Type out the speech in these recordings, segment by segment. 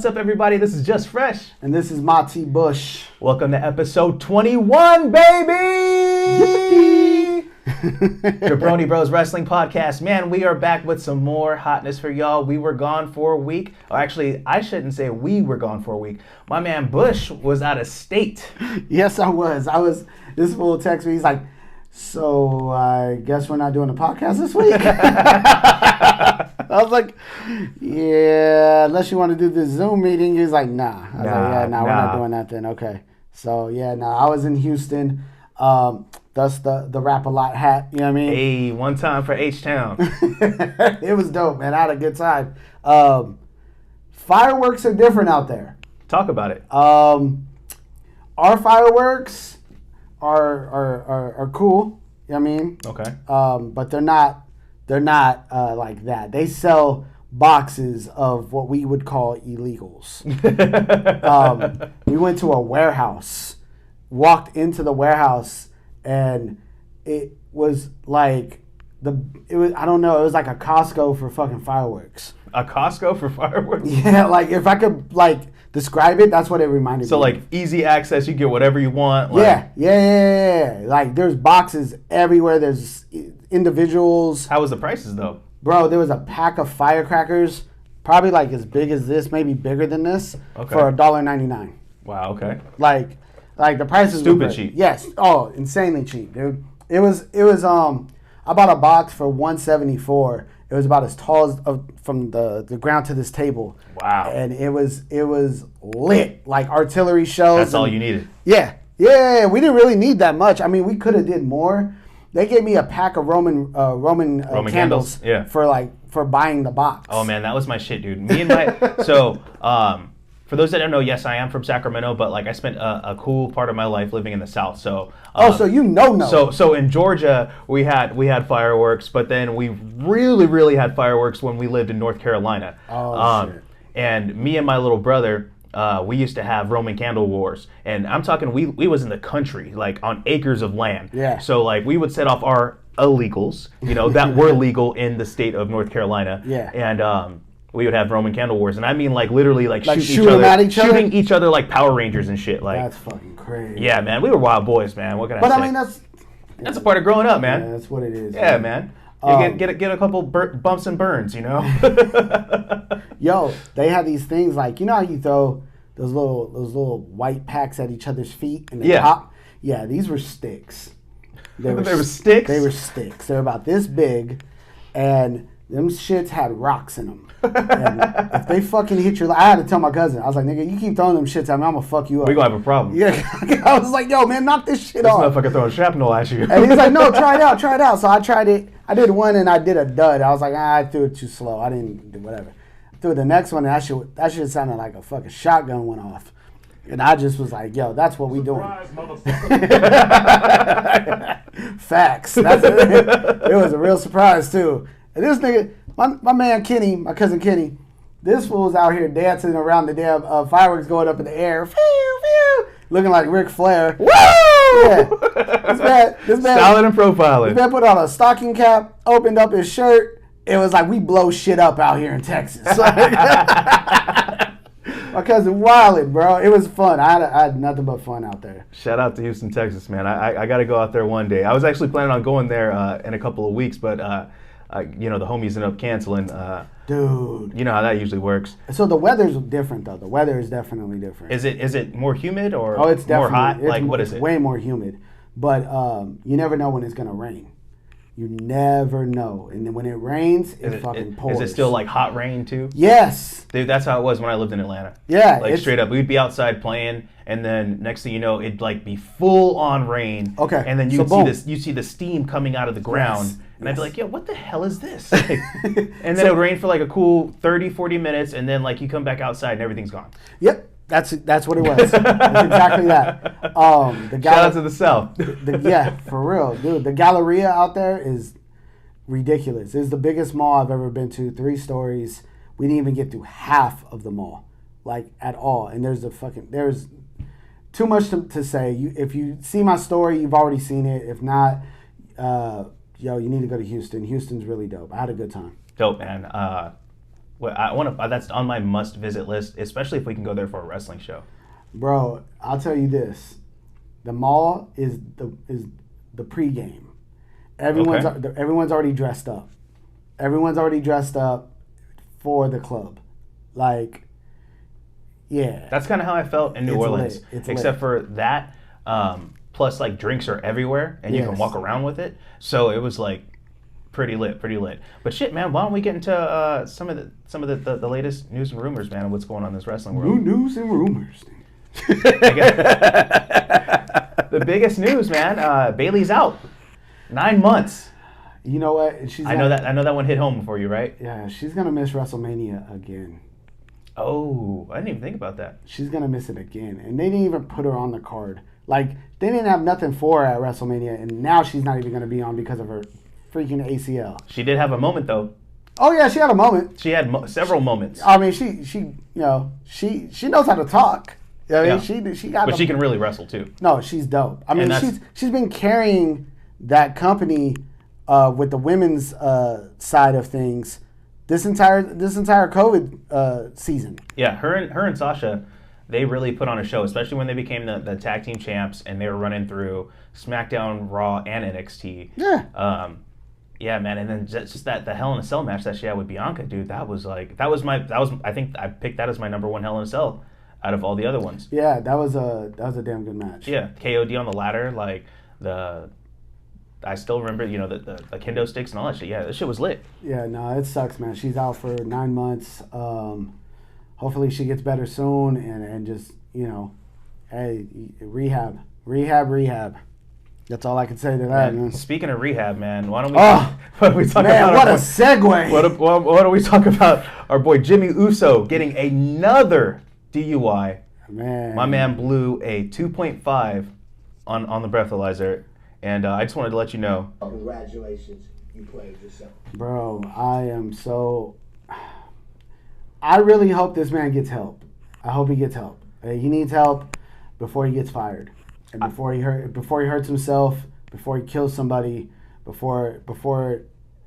What's up, everybody? This is Just Fresh. And this is Mati Bush. Welcome to episode 21, baby! Jabroni Bros Wrestling Podcast. Man, we are back with some more hotness for y'all. We were gone for a week. Or actually, I shouldn't say we were gone for a week. My man Bush was out of state. Yes, I was. This fool text me. He's like, so I guess we're not doing a podcast this week? I was like, yeah, unless you want to do the Zoom meeting. He's like, nah. I was like, we're not doing that then. Okay. So, I was in Houston. That's the Rap a Lot hat. You know what I mean? Hey, one time for H-Town. It was dope, man. I had a good time. Fireworks are different out there. Talk about it. Our fireworks are cool. You know what I mean? Okay. But they're not like that. They sell boxes of what we would call illegals. We went to a warehouse, walked into the warehouse, and it was like it was like a Costco for fucking fireworks. A Costco for fireworks? Yeah, like if I could describe it, that's what it reminded me. So like easy access, you get whatever you want. Like, yeah. Like there's boxes everywhere. There's individuals. How was the prices though? Bro, there was a pack of firecrackers, probably like as big as this, maybe bigger than this, for $1.99. Wow. Okay. Like the prices stupid were cheap. Yes. Oh, insanely cheap, dude. It was. I bought a box for $174. It was about as tall as from the ground to this table. Wow. And it was lit, like artillery shells. That's all you needed. Yeah. We didn't really need that much. I mean, we could have did more. They gave me a pack of Roman candles. Yeah. For buying the box. Oh man, that was my shit, dude. Me and my for those that don't know, yes, I am from Sacramento, but like I spent a cool part of my life living in the South. So so you know. So in Georgia, we had fireworks, but then we really had fireworks when we lived in North Carolina. Shit. And me and my little brother, we used to have Roman candle wars, and I'm talking we was in the country, like on acres of land. Yeah. So like we would set off our illegals, that were legal in the state of North Carolina. Yeah. And we would have Roman candle wars, and I mean like literally like shooting shooting each other like Power Rangers and shit. Like that's fucking crazy. Yeah, man, we were wild boys, man. What can I say? But I mean that's a part of growing up, man. Yeah, that's what it is. Yeah, man. Get a couple bumps and burns, Yo, they had these things like how you throw those little white packs at each other's feet and they pop. Yeah, these were sticks. They were sticks. They were sticks. They're about this big, and them shits had rocks in them. And if they fucking hit your, I had to tell my cousin. I was like, nigga, you keep throwing them shits at me, I'm gonna fuck you up. We gonna have a problem. Yeah, I was like, yo, man, knock this shit off. This motherfucker throwing shrapnel at you. And he's like, no, try it out. So I tried it. I did one and I did a dud. I was like, I threw it too slow. I didn't do whatever. I threw the next one and that shit sounded like a fucking shotgun went off. And I just was like, yo, that's what we doing. Facts. It was a real surprise too. And this nigga, my man Kenny, my cousin Kenny, this fool's out here dancing around the damn fireworks going up in the air. Looking like Ric Flair. Woo! Yeah. This man Styling and profiling. This man put on a stocking cap, opened up his shirt. It was like we blow shit up out here in Texas. My cousin wildin', bro. It was fun. I had nothing but fun out there. Shout out to Houston, Texas, man. I got to go out there one day. I was actually planning on going there in a couple of weeks, but the homies ended up canceling. Dude. You know how that usually works. So the weather's different, though. The weather is definitely different. Is it more humid or it's more hot? What is it? Way more humid. But you never know when it's going to rain. You never know. And then when it rains, it fucking pours. Is it still like hot rain too? Yes. Dude, that's how it was when I lived in Atlanta. Yeah. Like straight up. We'd be outside playing, and then next thing you know, it'd like be full on rain. Okay. And then you'd see the steam coming out of the ground. Yes. And I'd be like, yo, what the hell is this? And then it would rain for like a cool 30, 40 minutes, and then like you come back outside and everything's gone. Yep. That's what it was. That's exactly that. Shout out to the South. Yeah, for real. Dude, the Galleria out there is ridiculous. It's the biggest mall I've ever been to. 3 stories. We didn't even get through half of the mall, like at all. And there's too much to say. If you see my story, you've already seen it. If not, you need to go to Houston. Houston's really dope. I had a good time. Dope, man. Well, I want to. That's on my must-visit list, especially if we can go there for a wrestling show. Bro, I'll tell you this: the mall is the pregame. Everyone's already dressed up. Everyone's already dressed up for the club. Like, yeah. That's kind of how I felt in New Orleans, except lit. for that. Plus, like, drinks are everywhere, and you can walk around with it. So it was like pretty lit. But shit, man, why don't we get into some of the latest news and rumors, man, of what's going on in this wrestling world? New news and rumors. The biggest news, man. Bayley's out. 9 months. You know what? I know that one hit home for you, right? Yeah, she's gonna miss WrestleMania again. Oh, I didn't even think about that. She's gonna miss it again, and they didn't even put her on the card. Like, they didn't have nothing for her at WrestleMania, and now she's not even gonna be on because of her freaking ACL. She did have a moment though. Oh yeah, she had a moment. She had several moments. I mean, she knows how to talk. I mean, she got. But she can really wrestle too. No, she's dope. I mean, she's been carrying that company with the women's side of things this entire COVID season. Yeah, her and Sasha, they really put on a show, especially when they became the tag team champs and they were running through SmackDown, Raw, and NXT. Yeah. Yeah, man, and then just that the Hell in a Cell match that she had with Bianca, dude, I think I picked that as my number one Hell in a Cell out of all the other ones. Yeah, that was a damn good match. Yeah, KOD on the ladder, like I still remember, the kendo sticks and all that shit. Yeah, this shit was lit. Yeah, no, it sucks, man. She's out for 9 months. Hopefully she gets better soon and just, hey, rehab. That's all I can say to that, man. Speaking of rehab, man, why don't we talk about what a segue. Why don't we talk about our boy Jimmy Uso getting another DUI? Man. My man blew a 2.5 on the breathalyzer. And I just wanted to let you know. Congratulations, you played yourself. Bro, I really hope this man gets help. I hope he gets help. He needs help before he gets fired. And before he hurts himself, before he kills somebody, before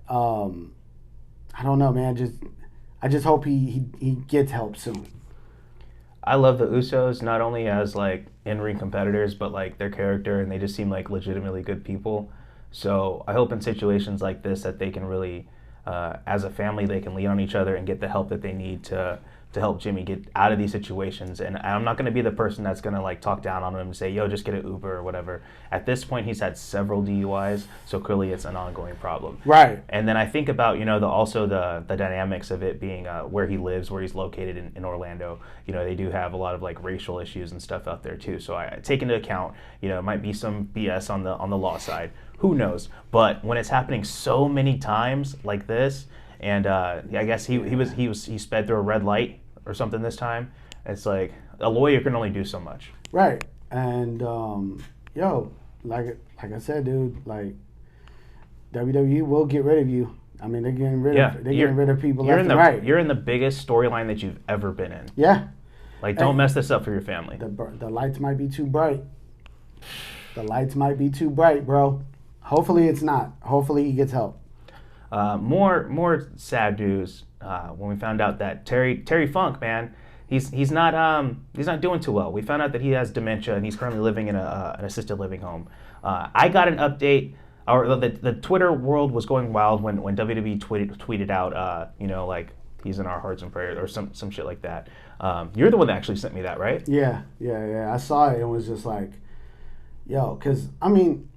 I don't know, man. I just hope he gets help soon. I love the Usos not only as like in-ring competitors, but like their character, and they just seem like legitimately good people. So I hope in situations like this that they can really, as a family, they can lean on each other and get the help that they need to help Jimmy get out of these situations. And I'm not going to be the person that's going to like talk down on him and say, yo, just get an Uber or whatever. At this point, he's had several DUIs, so clearly it's an ongoing problem. Right. And then I think about, the dynamics of it being where he lives, where he's located in Orlando. They do have a lot of like racial issues and stuff out there too. So I take into account, it might be some BS on the law side. Who knows? But when it's happening so many times like this, and I guess he sped through a red light or something this time. It's like a lawyer can only do so much. Right. And like I said, dude, like WWE will get rid of you. I mean, they're getting rid of people left and right. You're in the biggest storyline that you've ever been in. Yeah. Like, don't mess this up for your family. The lights might be too bright. The lights might be too bright, bro. Hopefully it's not. Hopefully he gets help. More sad news. When we found out that Terry Funk, man, he's not doing too well. We found out that he has dementia and he's currently living in an assisted living home. I got an update, or the Twitter world was going wild when WWE tweeted out, like he's in our hearts and prayers or some shit like that. You're the one that actually sent me that, right? Yeah. I saw it and was just like, yo, because I mean,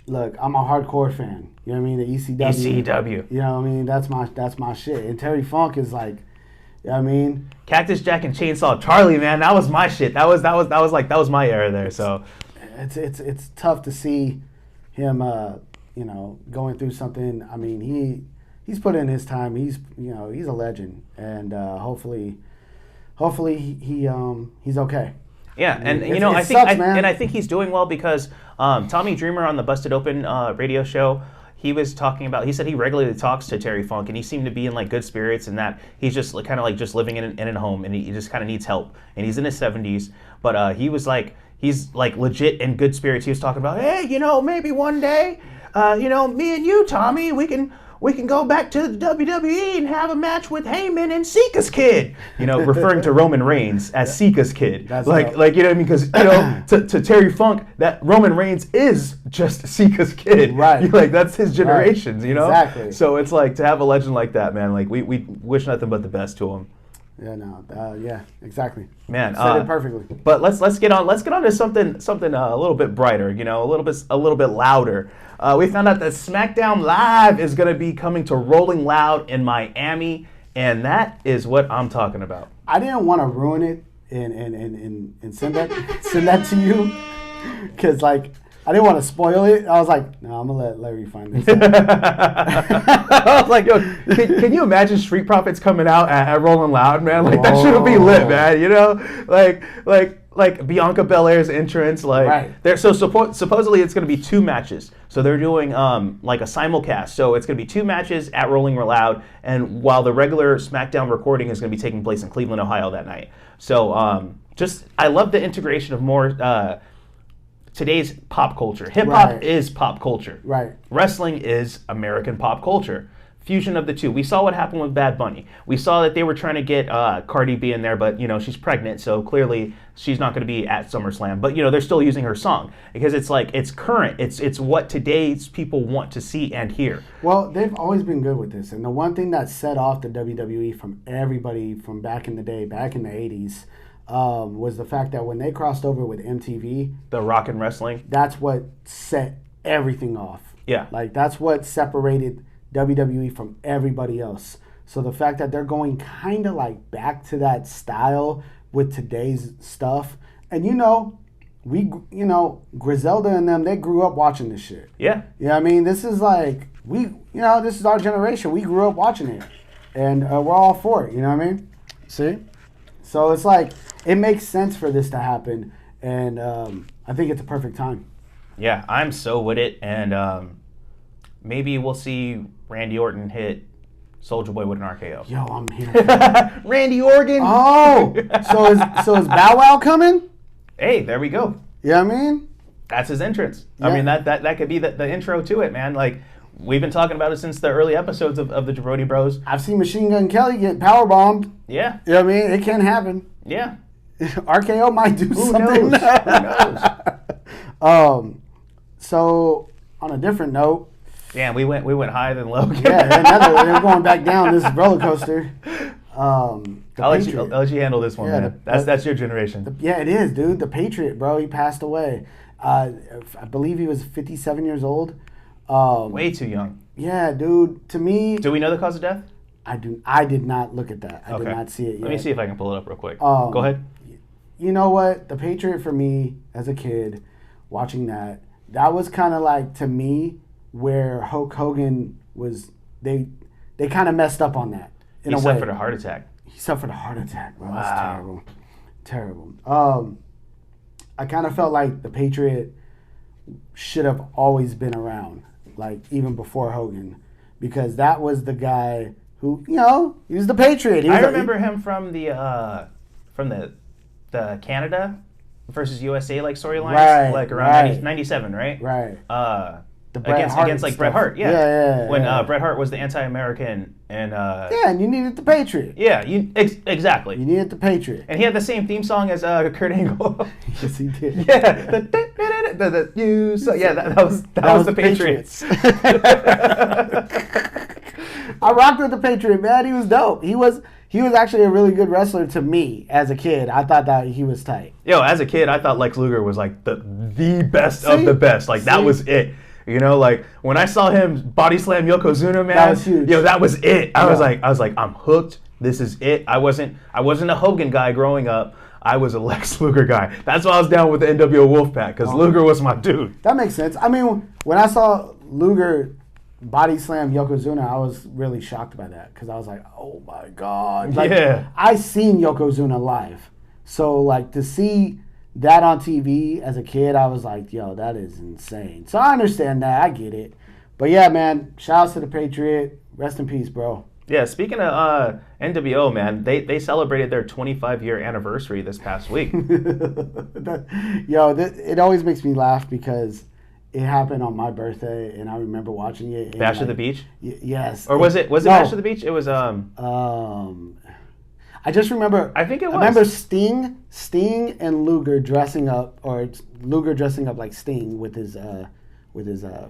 look, I'm a hardcore fan. You know what I mean? The ECW. ECW. You know what I mean? That's my shit. And Terry Funk is like, you know what I mean? Cactus Jack and Chainsaw Charlie, man, that was my shit. That was my era there. So it's tough to see him, going through something. I mean, he's put in his time. He's a legend, and hopefully he's okay. Yeah, and I think he's doing well because Tommy Dreamer on the Busted Open radio show, he said he regularly talks to Terry Funk and he seemed to be in like good spirits and that he's just kind of like just living in a home and he just kind of needs help and he's in his 70s, but he's like legit in good spirits. He was talking about, hey, maybe one day, me and you, Tommy, we can we can go back to the WWE and have a match with Heyman and Sika's kid. You know, referring to Roman Reigns as Sika's kid. That's like you know what I mean? Because you know, to Terry Funk, that Roman Reigns is just Sika's kid. Right. Like that's his generations. Right. You know. Exactly. So it's like to have a legend like that, man. Like we wish nothing but the best to him. Yeah, no, yeah, exactly. Man, said it perfectly. But let's get on to something a little bit brighter. You know, a little bit louder. We found out that SmackDown Live is going to be coming to Rolling Loud in Miami, and that is what I'm talking about. I didn't want to ruin it and send that to you because like I didn't want to spoil it. I was like, no, I'm gonna let Larry find this out. I was like, yo, can you imagine Street Profits coming out at Rolling Loud, man? Like that should be lit, man. You know, like Bianca Belair's entrance, like right. they're supposedly it's gonna be 2 matches. So they're doing like a simulcast. So it's gonna be 2 matches at Rolling Loud, and while the regular SmackDown recording is gonna be taking place in Cleveland, Ohio that night. So I love the integration of more. Today's pop culture. Hip hop Right. is pop culture. Right. Wrestling is American pop culture. Fusion of the two. We saw what happened with Bad Bunny. We saw that they were trying to get Cardi B in there, but you know she's pregnant, so clearly she's not going to be at SummerSlam. But you know they're still using her song because it's like it's current. It's what today's people want to see and hear. Well, they've always been good with this, and the one thing that set off the WWE from everybody from back in the day, back in the '80s. Was the fact that when they crossed over with MTV, The Rock and Wrestling. that's what set everything off. Yeah. Like that's what separated WWE from everybody else. So the fact that they're going kind of like back to that style with today's stuff, and Griselda and them, they grew up watching this shit. Yeah. Yeah, I mean, this is like this is our generation. We grew up watching it, and we're all for it. You know what I mean? See. So it's like, it makes sense for this to happen, and I think it's a perfect time. Yeah, I'm so with it, and maybe we'll see Randy Orton hit Soulja Boy with an RKO. Yo, I'm here. Randy Orton! Oh! So is Bow Wow coming? Hey, there we go. You know what I mean? That's his entrance. Yeah. I mean, that could be the intro to it, man. Like, we've been talking about it since the early episodes of the Jabroni Bros. I've seen Machine Gun Kelly get powerbombed. Yeah. You know what I mean? It can happen. Yeah. RKO might do Who something. knows? Who knows? So, on a different note. Damn, we went higher than low. They're going back down this roller coaster. I'll let you handle this one, Yeah, man. That's your generation. Yeah, it is, dude. The Patriot, bro. He passed away. I believe he was 57 years old. Way too young. Yeah, dude. To me, Do we know the cause of death? I did not look at that. I Okay. did not see it yet. Let me see if I can pull it up real quick. Go ahead. You know what? The Patriot for me as a kid, watching that was kind of like, to me, where Hulk Hogan was. They kind of messed up on that in He a way. suffered a heart attack. He suffered a heart attack, bro. Wow. That's terrible. I kind of felt like the Patriot should have always been around, like even before Hogan, because that was the guy who, he was the Patriot. I remember him from the Canada versus USA like storylines, Right, like around right. 97, right? Right. The Bret Hart against like stuff. Bret Hart, yeah. Yeah. When Bret Hart was the anti-American and yeah, and you needed the Patriot. yeah, exactly. You needed the Patriot. And he had the same theme song as Kurt Angle. Yes, he did. Yeah, that was the Patriots. I rocked with the Patriot, man. He was dope. He was actually a really good wrestler to me as a kid. I thought that he was tight. Yo, as a kid, I thought Lex Luger was like the best of the best. Like that was it. You know, like when I saw him body slam Yokozuna, man, that was huge. Yo, that was it. I was like, I'm hooked. This is it. I wasn't a Hogan guy growing up. I was a Lex Luger guy. That's why I was down with the NWO Wolfpack, because Luger was my dude. That makes sense. I mean, when I saw Luger body slam Yokozuna, I was really shocked by that, because I was like, oh my God. Like, Yeah. I seen Yokozuna live. So, like, to see that on TV as a kid, I was like, yo, that is insane. So I understand that. I get it. But yeah, man, shout out to the Patriot. Rest in peace, bro. Yeah, speaking of NWO, man, they celebrated their 25-year anniversary this past week. It always makes me laugh because It happened on my birthday, and I remember watching it. And Bash at the Beach? Yes. Or was it no. Bash at the Beach? It was I just remember. I think it was. I remember Sting and Luger dressing up, or Luger dressing up like Sting with his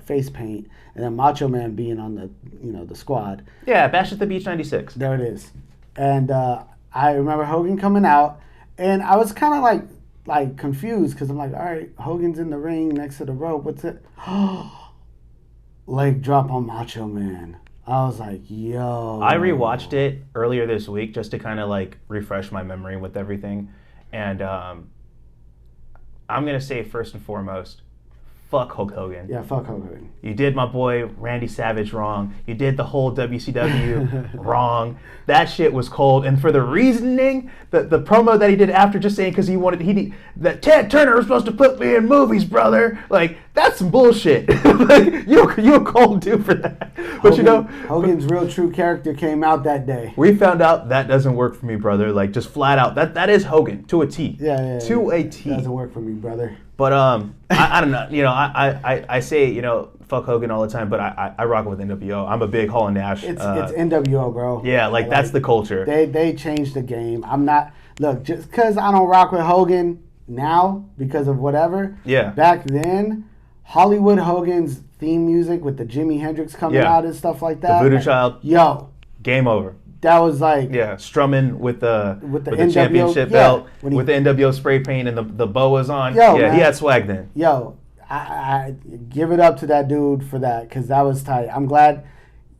face paint, and then Macho Man being on the squad. Yeah, Bash at the Beach '96. There it is. And I remember Hogan coming out, and I was kind of like confused because I'm like, all right, Hogan's in the ring next to the rope. What's it? Leg drop on Macho Man. I was like, yo. I rewatched it earlier this week just to kind of like refresh my memory with everything. And I'm going to say first and foremost, fuck Hulk Hogan. Yeah, fuck Hulk Hogan. You did my boy Randy Savage wrong. You did the whole WCW wrong. That shit was cold. And for the reasoning, the promo that he did after, just saying because that Ted Turner was supposed to put me in movies, brother. Like, that's some bullshit. Like, you a cold dude for that. But Hogan's real true character came out that day. We found out that doesn't work for me, brother. Like, just flat out. That is Hogan to a T. Yeah. To a T. Doesn't work for me, brother. But I don't know. I say fuck Hogan all the time, but I rock with NWO. I'm a big Hall and Nash. It's NWO, bro. Yeah, like that's the culture. They changed the game. I'm not just because I don't rock with Hogan now because of whatever. Yeah. Back then, Hollywood Hogan's theme music with the Jimi Hendrix coming out and stuff like that. The Voodoo Child. Yo. Game over. That was like strumming with the NWO, championship belt, with the NWO spray paint and the boas on. Man. He had swag then. Yo, I give it up to that dude for that because that was tight. I'm glad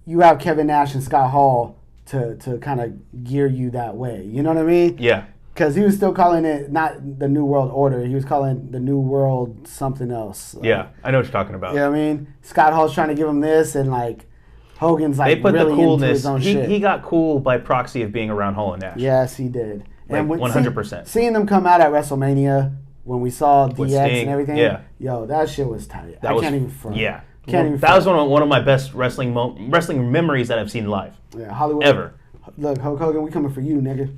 you have Kevin Nash and Scott Hall to kind of gear you that way. You know what I mean? Yeah. Because he was still calling it not the New World Order. He was calling the New World something else. Yeah, I know what you're talking about. You know what I mean? Scott Hall's trying to give him this, and like Hogan's like they put really the coolness. into his own shit. He got cool by proxy of being around Hall and Nash. Yes, he did. Like, and 100%. Seeing them come out at WrestleMania when we saw With DX Sting, and everything, yeah. Yo, that shit was tight. That was, can't even front. Yeah. That was one of my best wrestling memories that I've seen live. Yeah, Hollywood. Ever. Look, Hulk Hogan, we coming for you, nigga.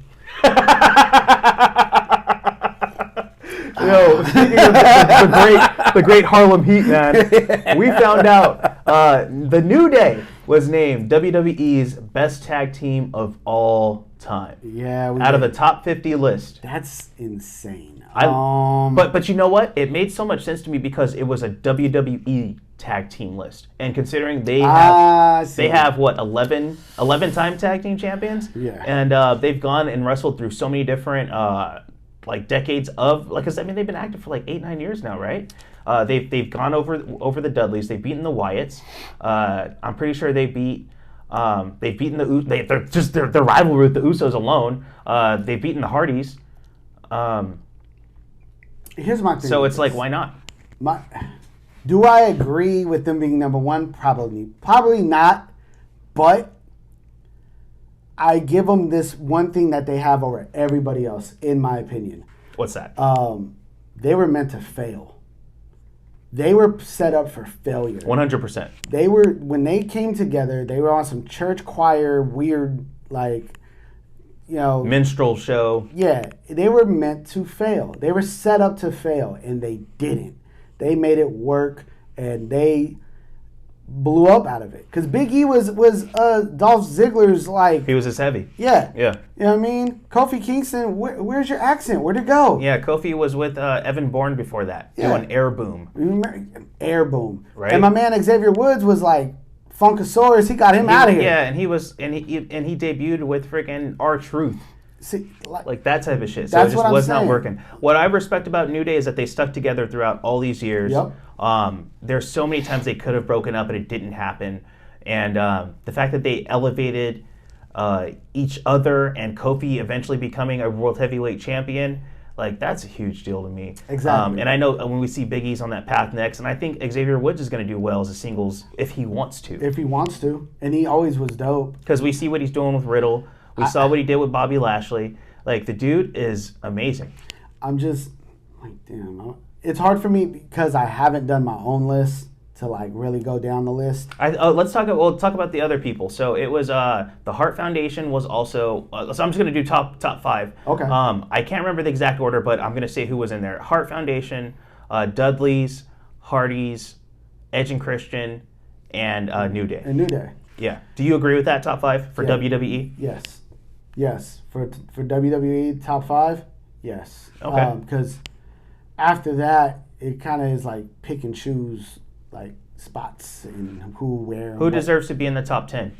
Yo, speaking of the great Harlem Heat, man, we found out the New Day was named WWE's best tag team of all time. Yeah, out of the top 50 list. That's insane. But you know what? It made so much sense to me because it was a WWE tag team list, and considering they have what 11-time tag team champions. Yeah, and they've gone and wrestled through so many different like decades of they've been active for like 8-9 years now, right? They've gone over the Dudleys. They've beaten the Wyatts. I'm pretty sure they've beaten their rivalry with the Usos alone. They've beaten the Hardys. Here's my thing. So it's like, why not? Do I agree with them being number one? Probably not. But I give them this one thing that they have over everybody else, in my opinion. What's that? They were meant to fail. They were set up for failure. 100%. When they came together, they were on some church choir, weird, minstrel show. Yeah, they were meant to fail. They were set up to fail, and they didn't. They made it work, and they blew up out of it. Because Big E was Dolph Ziggler's He was as heavy. Yeah. Yeah. You know what I mean? Kofi Kingston, where's your accent? Where'd it go? Yeah, Kofi was with Evan Bourne before that. Yeah. Doing Air Boom. Remember? Air Boom. Right. And my man Xavier Woods was like Funkasaurus. He got him out of here. Yeah, and he debuted with freaking R-Truth. See, like that type of shit. So it just was not working. What I respect about New Day is that they stuck together throughout all these years. Yep. There's so many times they could have broken up and it didn't happen. And the fact that they elevated each other and Kofi eventually becoming a world heavyweight champion, that's a huge deal to me. Exactly. And I know when we see Big E's on that path next, and I think Xavier Woods is going to do well as a singles if he wants to. If he wants to. And he always was dope. Because we see what he's doing with Riddle. We saw what he did with Bobby Lashley. The dude is amazing. I'm just damn. It's hard for me because I haven't done my own list to really go down the list. Let's talk. We'll talk about the other people. So it was the Hart Foundation was also. So I'm just gonna do top 5. Okay. I can't remember the exact order, but I'm gonna say who was in there. Hart Foundation, Dudleys, Hardys, Edge and Christian, and New Day. And New Day. Yeah. Do you agree with that top 5 for WWE? Yes. Yes. For WWE top 5, yes. Okay. Because after that, it kind of is like pick and choose like spots and who, where. Who deserves to be in the top 10?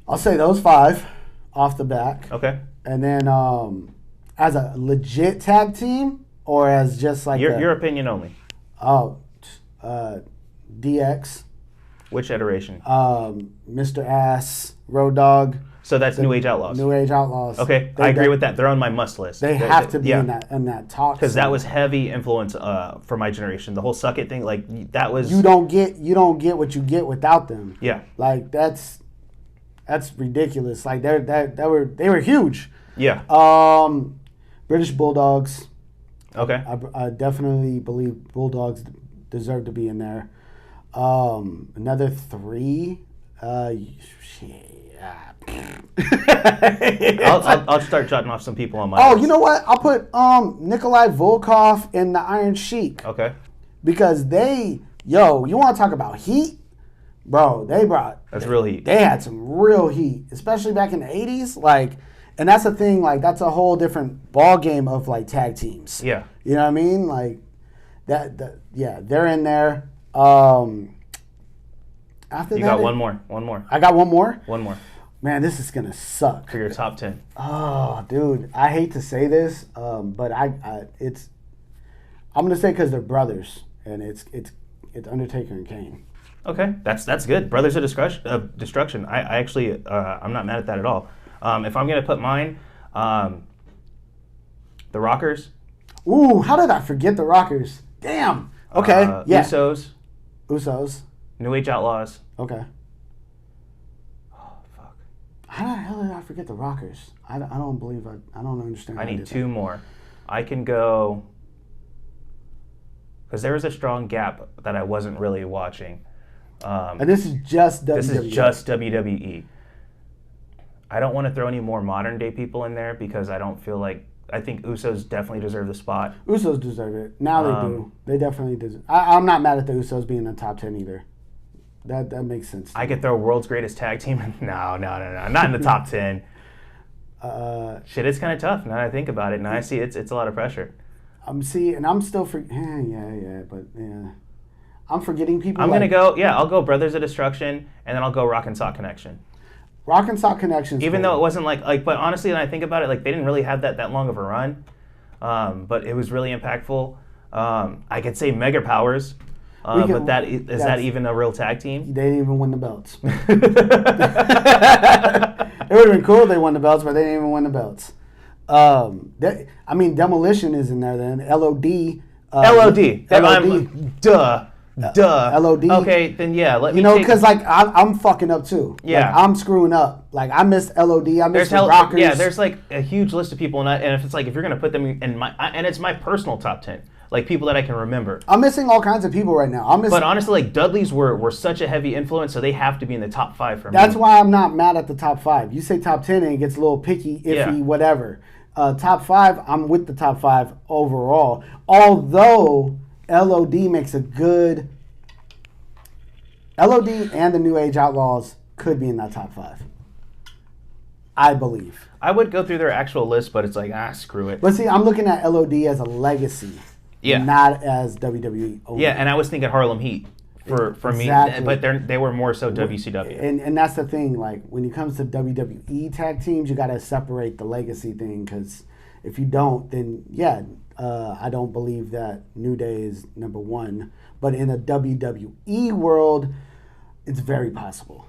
I'll say those 5 off the back. Okay. And then as a legit tag team or as just like your opinion only. DX. Which iteration? Mr. Ass, Road Dogg. So that's New Age Outlaws. New Age Outlaws. Okay, I agree with that. They're on my must list. They have to be in that talk. Because that was heavy influence for my generation. The whole suck it thing, like that was. You don't get what you get without them. Yeah. Like that's ridiculous. Like they were huge. Yeah. British Bulldogs. Okay. I definitely believe Bulldogs deserve to be in there. Another 3. I'll start jotting off some people on my list. You know what? I'll put Nikolai Volkov and the Iron Sheik. Okay. Because you want to talk about heat? Bro, That's real heat. They had some real heat, especially back in the 80s. Like, and that's the thing, like, that's a whole different ball game of, like, tag teams. Yeah. You know what I mean? Like, they're in there. After you got one more. I got one more? One more. Man, this is going to suck. For your top 10. Oh, dude, I hate to say this, but I'm going to say because they're brothers, and it's Undertaker and Kane. Okay, that's good. Brothers of Destruction. I actually, I'm not mad at that at all. If I'm going to put mine, the Rockers. Ooh, how did I forget the Rockers? Damn. Okay, yeah. Usos. New Age Outlaws. Okay. Oh, fuck. How the hell did I forget the Rockers? I don't believe I don't understand. I need 2 more. I can go, because there was a strong gap that I wasn't really watching. And this is just WWE. This is just WWE. I don't want to throw any more modern day people in there because I don't feel like, I think Usos definitely deserve the spot. Usos deserve it. Now they do. They definitely deserve. I'm not mad at the Usos being in the top 10 either. That makes sense. I could throw World's Greatest Tag Team. No, not in the top 10. Shit, it's kind of tough now that I think about it. Now I see it's a lot of pressure. I'm still I'm forgetting people. I'll go Brothers of Destruction, and then I'll go Rock and Sock Connection. Rock and Sock Connection. Even though it wasn't but honestly, when I think about it, like they didn't really have that long of a run, but it was really impactful. I could say Mega Powers, but is that even a real tag team? They didn't even win the belts. It would have been cool if they won the belts, but they didn't even win the belts. Demolition is in there then. LOD. LOD. Duh. LOD. Okay, then yeah. Because I'm fucking up too. Yeah. Like, I'm screwing up. Like I missed LOD. I missed the Rockers. Yeah, there's like a huge list of people, and if it's like if you're gonna put them in and it's my personal top 10, like people that I can remember. I'm missing all kinds of people right now. But honestly, like Dudleys were such a heavy influence, so they have to be in the top 5 for me. That's why I'm not mad at the top 5. You say top 10 and it gets a little picky, iffy, whatever. Top 5, I'm with the top 5 overall. Although LOD makes a good. LOD and the New Age Outlaws could be in that top 5. I believe. I would go through their actual list, but it's like, screw it. But see, I'm looking at LOD as a legacy. Yeah. Not as WWE only. Yeah, and I was thinking Harlem Heat for Exactly. me, but they were more so WCW. And that's the thing, like, when it comes to WWE tag teams, you got to separate the legacy thing, because if you don't, then, I don't believe that New Day is number 1. But in a WWE world, it's very possible.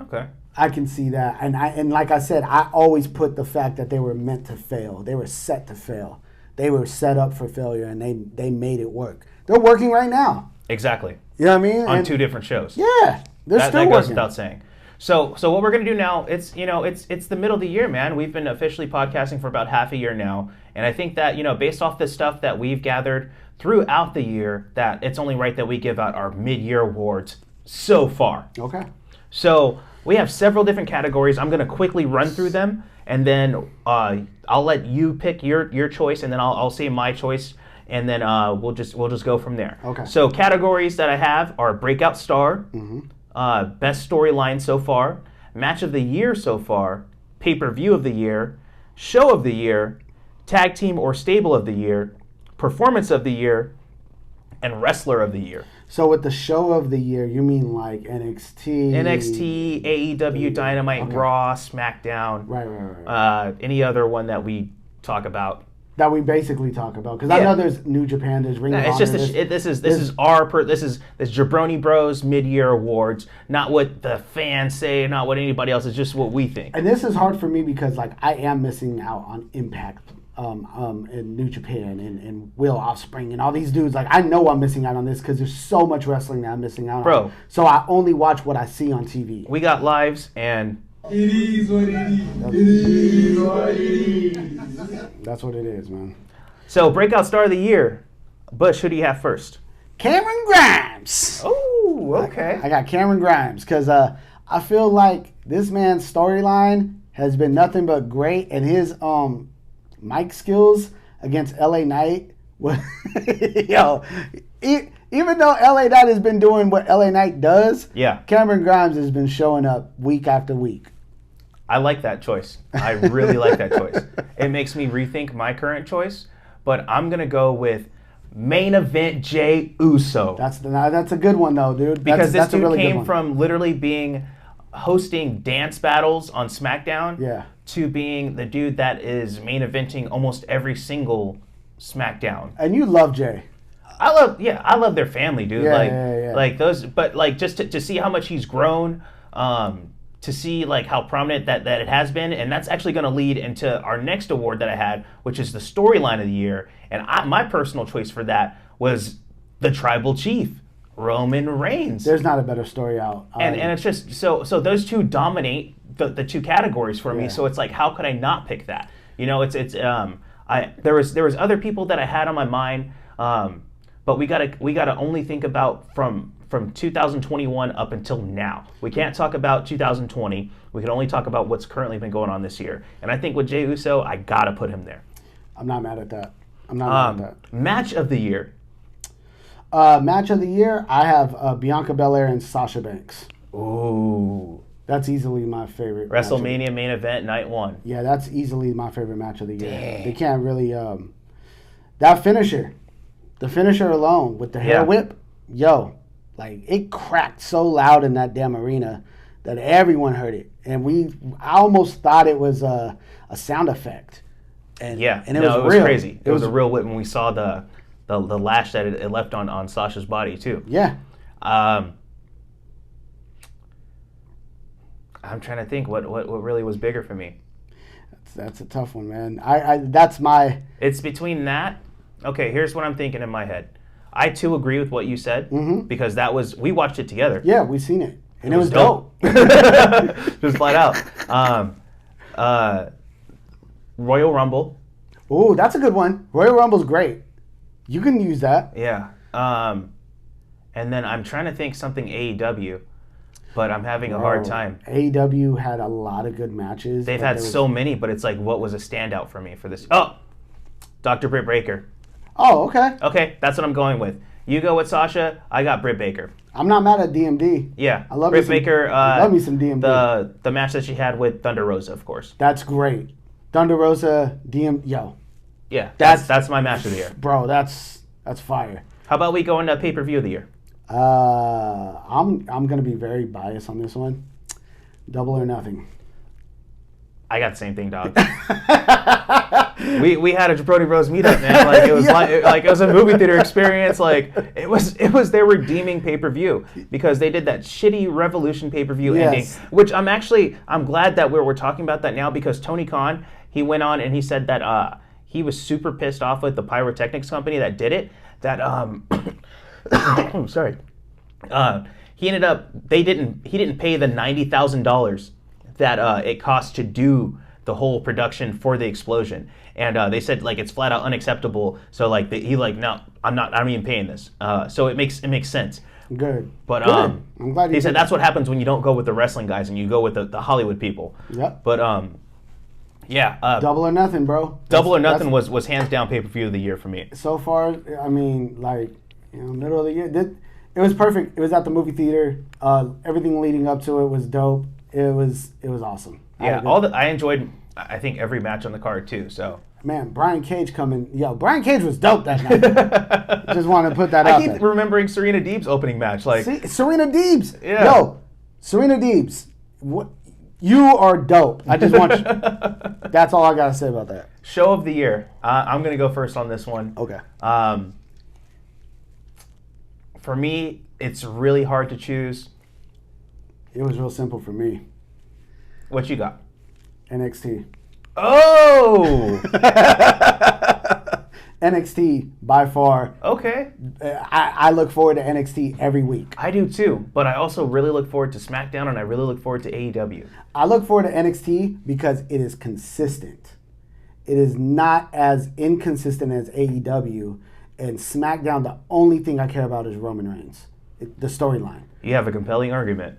Okay. I can see that. And like I said, I always put the fact that they were meant to fail. They were set to fail. They were set up for failure, and they made it work. They're working right now. Exactly. You know what I mean? On 2 different shows. Yeah. They're still that working. goes without saying. So what we're going to do now, it's the middle of the year, man. We've been officially podcasting for about half a year now. And I think that, based off the stuff that we've gathered throughout the year, that it's only right that we give out our mid-year awards so far. Okay. So we have several different categories. I'm going to quickly run through them, and then I'll let you pick your choice, and then I'll say my choice. and then we'll just go from there. Okay. So categories that I have are breakout star, best storyline so far, match of the year so far, pay-per-view of the year, show of the year, tag team or stable of the year, performance of the year, and wrestler of the year. So with the show of the year, you mean like NXT? NXT, AEW, Dynamite, Okay. Raw, SmackDown. Right. Any other one that we talk about. That we basically talk about, because I Yeah. know there's New Japan, there's Ring of It's Honor. just this is Jabroni Bros mid-year awards, not what the fans say, not what anybody else. It's just what we think. And this is hard for me because like I am missing out on Impact, in New Japan and Will Offspring and all these dudes. Like I know I'm missing out on this because there's so much wrestling that I'm missing out Bro. on. So I only watch what I see on TV. We got lives, and It is what it is. It is what it is. That's what it is, man. so breakout star of the year. Bush, who do you have first? Cameron Grimes. Oh, okay. I got Cameron Grimes because I feel like this man's storyline has been nothing but great, and his mic skills against LA Knight was even though LA Knight has been doing what LA Knight does, Yeah. Cameron Grimes has been showing up week after week. I like that choice. I really like that choice. It makes me rethink my current choice, but I'm gonna go with main event Jey Uso. That's a good one though, dude. Because this that's a dude really good came one. from literally hosting dance battles on SmackDown Yeah. to being the dude that is main eventing almost every single SmackDown. And you love Jay. I love their family, dude. Yeah. Like those, but like just to see how much he's grown, to see like how prominent that it has been, and that's actually going to lead into our next award that I had, which is the storyline of the year. And my personal choice for that was the Tribal Chief, Roman Reigns. There's not a better story out. And it's just so those two dominate the two categories for me. Yeah. So it's like, how could I not pick that? You know, there was other people that I had on my mind, but we gotta only think about from 2021 up until now. We can't talk about 2020. We can only talk about what's currently been going on this year. And I think with Jey Uso, I gotta put him there. I'm not mad at that. I'm not mad at that. Match of the year. Match of the year, I have Bianca Belair and Sasha Banks. Ooh. That's easily my favorite. match of- WrestleMania main event, night one. Yeah, that's easily my favorite match of the year. Dang. They can't really that finisher, the finisher alone with the hair Yeah. whip, like it cracked so loud in that damn arena that everyone heard it, and I almost thought it was a sound effect. And Yeah, and it no, was it real. was crazy. It was a real whip when we saw the lash that it left on Sasha's body too. Yeah. I'm trying to think what really was bigger for me. That's a tough one, man. I that's my It's between that. Okay, here's what I'm thinking in my head. I too agree with what you said because we watched it together. yeah, we seen it, and it was dope. Just flat out. Royal Rumble. Ooh, that's a good one. Royal Rumble's great. You can use that. Yeah. And then I'm trying to think something AEW, but I'm having a hard time. AEW had a lot of good matches. They've but had there was- so many, but it's like, what was a standout for me for this? Oh, Dr. Britt Baker. Oh, okay. Okay, that's what I'm going with. You go with Sasha. I got Britt Baker. I'm not mad at DMD. Yeah, I love Britt me some- Baker. love me some DMD. The match that she had with Thunder Rosa, of course. That's great. Thunder Rosa, Yeah, that's my match of the year. bro, that's fire. How about we go into pay-per-view of the year? I'm gonna be very biased on this one. Double or Nothing. I got the same thing, dog. we had a Jabroni Bros meetup, man. Like it was like it was a movie theater experience. Like it was their redeeming pay-per-view because they did that shitty Revolution pay-per-view ending, Yes. which I'm glad that we're talking about that now because Tony Khan, he went on and he said that he was super pissed off with the pyrotechnics company that did it. That sorry. He ended up he didn't pay the $90,000 that it cost to do the whole production for the explosion, and they said like it's flat out unacceptable. So like no, I'm not even paying this. So it makes sense. Good. But Good. I'm glad they you said did. that's what happens when you don't go with the wrestling guys and you go with the Hollywood people. Yep. But Yeah. Double or Nothing, bro. Double or Nothing was hands down pay-per-view of the year for me. So far, I mean, like, middle of the year. It was perfect. It was at the movie theater. Everything leading up to it was dope. It was awesome. Yeah, I enjoyed, I think, every match on the card too. So man, Brian Cage coming. Yo, Brian Cage was dope that night. Just want to put that out there. I keep remembering Serena Deeb's opening match. Like Serena Deeb's. Yeah. Yo, Serena Deeb's. What? You are dope. I just want you. That's all I gotta say about that. Show of the year. I'm gonna go first on this one. Okay. For me, it's really hard to choose. It was real simple for me. What you got? NXT. Oh! NXT by far. Okay. I look forward to NXT every week. I do too, but I also really look forward to SmackDown and I really look forward to AEW. I look forward to NXT because it is consistent. It is not as inconsistent as AEW. And SmackDown, the only thing I care about is Roman Reigns, the storyline. You have a compelling argument.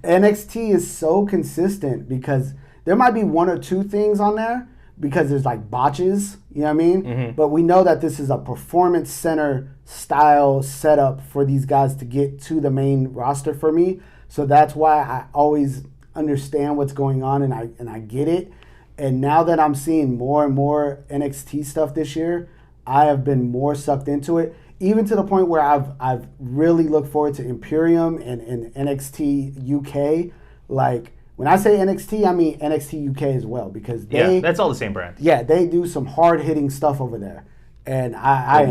NXT is so consistent because there might be one or two things on there because there's like botches, you know what I mean? Mm-hmm. But we know that this is a performance center style setup for these guys to get to the main roster for me. So that's why I always understand what's going on and I get it. And now that I'm seeing more and more NXT stuff this year, I have been more sucked into it, even to the point where I've really looked forward to Imperium and NXT UK. Like, when I say NXT, I mean NXT UK as well, because that's all the same brand. Yeah, they do some hard-hitting stuff over there. And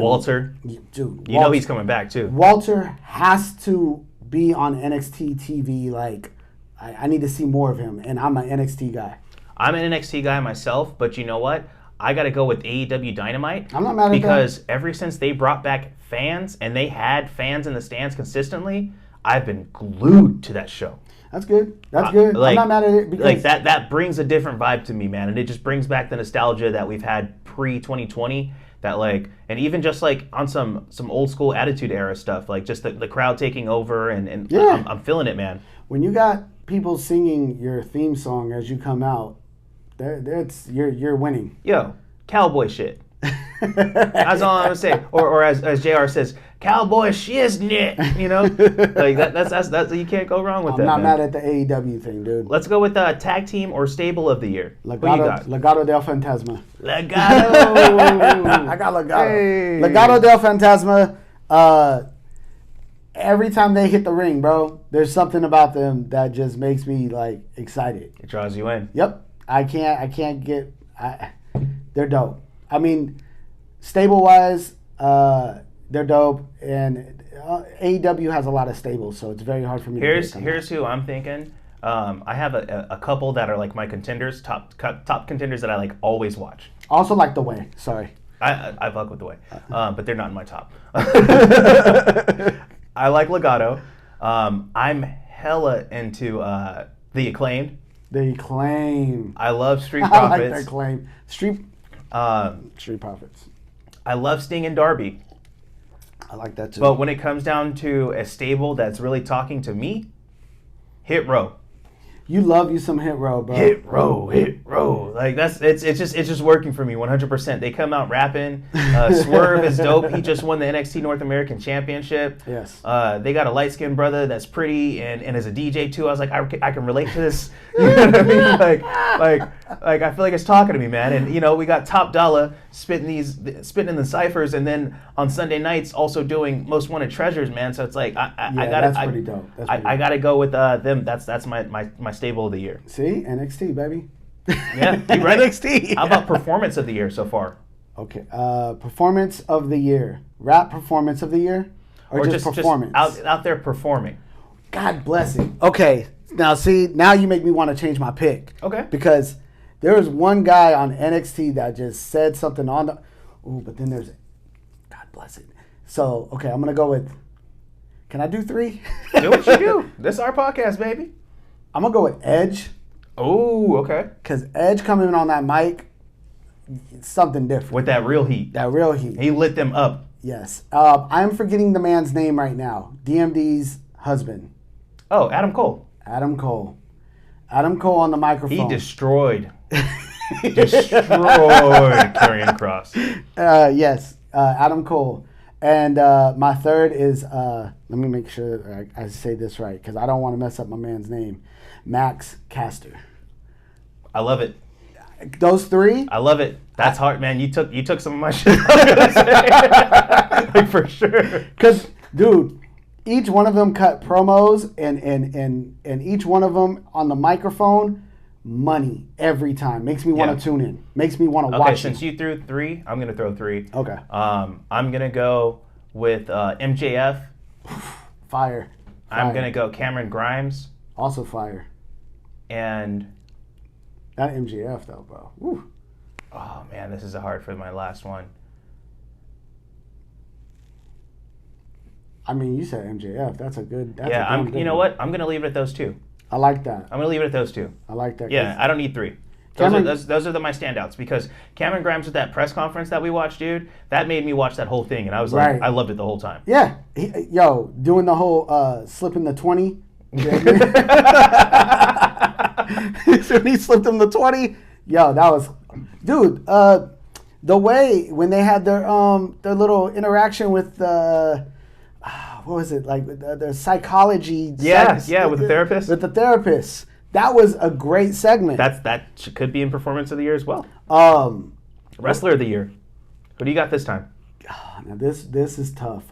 Walter. Dude, you know he's coming back, too. Walter has to be on NXT TV. Like, I need to see more of him, and I'm an NXT guy. I'm an NXT guy myself, but you know what? I got to go with AEW Dynamite. I'm not mad at that. Because ever since they brought back fans, and they had fans in the stands consistently, I've been glued to that show. That's good. That's good. Like, I'm not mad at it because like that brings a different vibe to me, man, and it just brings back the nostalgia that we've had pre-2020. That and even just like on some old school Attitude Era stuff, like just the crowd taking over, and yeah. I'm feeling it, man. When you got people singing your theme song as you come out, you're winning. Yo, cowboy shit. That's all I'm gonna say. Or as JR says, cowboy shiznit. You know, like that's you can't go wrong with that. I'm not man. mad at the AEW thing, dude. Let's go with tag team or stable of the year. Legado, who you got? Legado del Fantasma. Legado. I got Legado. Hey. Legado del Fantasma. Every time they hit the ring, bro, there's something about them that just makes me like excited. It draws you in. Yep. I can't get. They're dope. I mean, stable wise, they're dope, and AEW has a lot of stables, so it's very hard for me. Here's who I'm thinking. I have a couple that are like my contenders, top contenders that I like always watch. Also like The Way. Sorry. I fuck with The Way, but they're not in my top. I like Legado. I'm hella into The Acclaimed. The Acclaim. I love Street Profits. I like that claim. Street Profits. I love Sting and Darby. I like that too. But when it comes down to a stable that's really talking to me, Hit Row. You love you some Hit Row, bro. Hit Row. Like it's just working for me 100%. They come out rapping. Swerve is dope. He just won the NXT North American Championship. Yes. They got a light-skinned brother that's pretty and is a DJ too. I was like, I can relate to this. You know what I mean? Like I feel like it's talking to me, man. And you know, we got Top Dollar spitting in the ciphers, and then on Sunday nights also doing Most Wanted Treasures, man. So it's like that's pretty dope. I gotta go with them. That's my stable of the year. See, NXT, baby. Yeah, you right. NXT. How about performance of the year so far? Okay, performance of the year, rap performance of the year, or just performance? Just out there performing. God bless it. Okay, now you make me want to change my pick. Okay. Because there was one guy on NXT that just said something on the. Ooh, but then there's. God bless it. So okay, I'm gonna go with. Can I do 3? Do what you do. This is our podcast, baby. I'm gonna go with Edge. Oh, okay. Because Edge coming on that mic, it's something different. With that real heat. That real heat. He lit them up. Yes. I'm forgetting the man's name right now. DMD's husband. Oh, Adam Cole. Adam Cole. Adam Cole on the microphone. He destroyed Karrion Kross. Yes, Adam Cole. And my third is, let me make sure I say this right because I don't want to mess up my man's name, Max Caster. I love it. Those three? I love it. That's hard, man. You took some of my shit. Like, for sure. Because, dude, each one of them cut promos and each one of them on the microphone, money every time. Makes me want to tune in. Makes me want to watch it. Okay, since you threw three, I'm going to throw three. Okay. I'm going to go with MJF. Fire. I'm going to go Cameron Grimes. Also fire. And... Not MJF, though, bro. Woo. Oh, man, this is hard for my last one. I mean, you said MJF. That's a good... You know what? I'm going to leave it at those two. I like that. I'm going to leave it at those two. I like that. Yeah, I don't need three. Those are my standouts because Cameron Grimes with that press conference that we watched, dude, that made me watch that whole thing, and I was like, I loved it the whole time. Yeah. Doing the whole slipping the 20. So he slipped him the 20. Yo, that was... Dude, the way when they had their little interaction with what was it, like their psychology? With the therapist. With the therapist, that was a great segment. That could be in Performance of the Year as well. Wrestler of the Year. Who do you got this time? Now this is tough.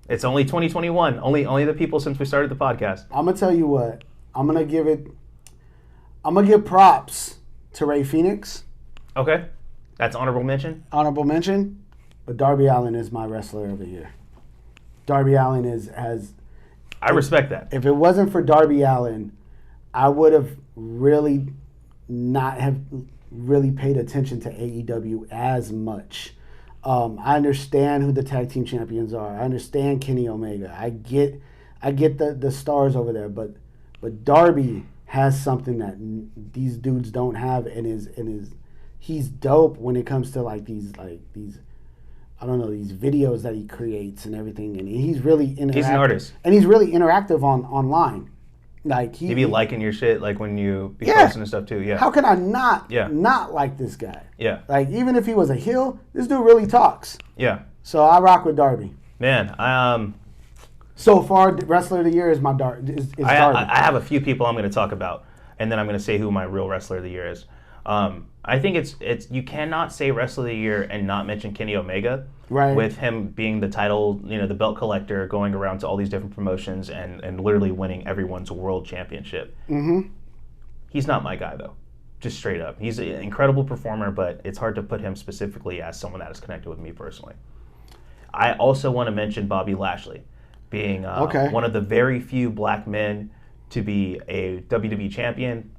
It's only 2021. Only the people since we started the podcast. I'm gonna tell you what. I'm gonna give props to Ray Phoenix. Okay, that's honorable mention. Honorable mention. But Darby Allin is my Wrestler of the Year. Darby Allin has. I respect that. If it wasn't for Darby Allin, I would have really not have really paid attention to AEW as much. I understand who the tag team champions are. I understand Kenny Omega. I get the stars over there, but Darby has something that these dudes don't have, and he's dope when it comes to these I don't know, these videos that he creates and everything, and he's really interactive. He's an artist, and he's really interactive online. Like he be liking your shit, like when you be posting and stuff too. Yeah. How can I not like this guy? Yeah. Like even if he was a heel, this dude really talks. Yeah. So I rock with Darby. Man, so far, Wrestler of the Year is my Darby. I have a few people I'm going to talk about, and then I'm going to say who my real Wrestler of the Year is. I think it's you cannot say Wrestler of the Year and not mention Kenny Omega. Right. With him being the title, the belt collector, going around to all these different promotions and literally winning everyone's world championship. Mm-hmm. He's not my guy, though. Just straight up. He's an incredible performer, but it's hard to put him specifically as someone that is connected with me personally. I also want to mention Bobby Lashley, being one of the very few black men to be a WWE champion.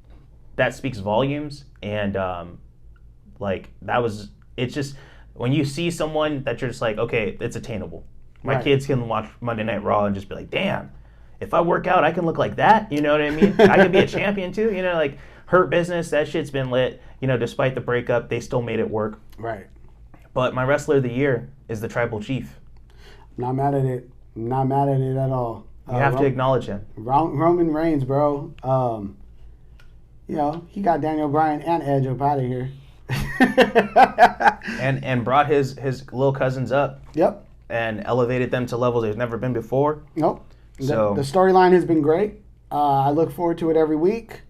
That speaks volumes, and it's just... When you see someone that you're just like, okay, it's attainable. My kids can watch Monday Night Raw and just be like, damn, if I work out, I can look like that. You know what I mean? I can be a champion too. Like Hurt Business, that shit's been lit. Despite the breakup, they still made it work. Right. But my Wrestler of the Year is the Tribal Chief. Not mad at it. Not mad at it at all. You have to acknowledge him. Roman Reigns, bro. He got Daniel Bryan and Edge up out of here. and brought his little cousins up. Yep. And elevated them to levels they've never been before. Nope. So the storyline has been great. I look forward to it every week.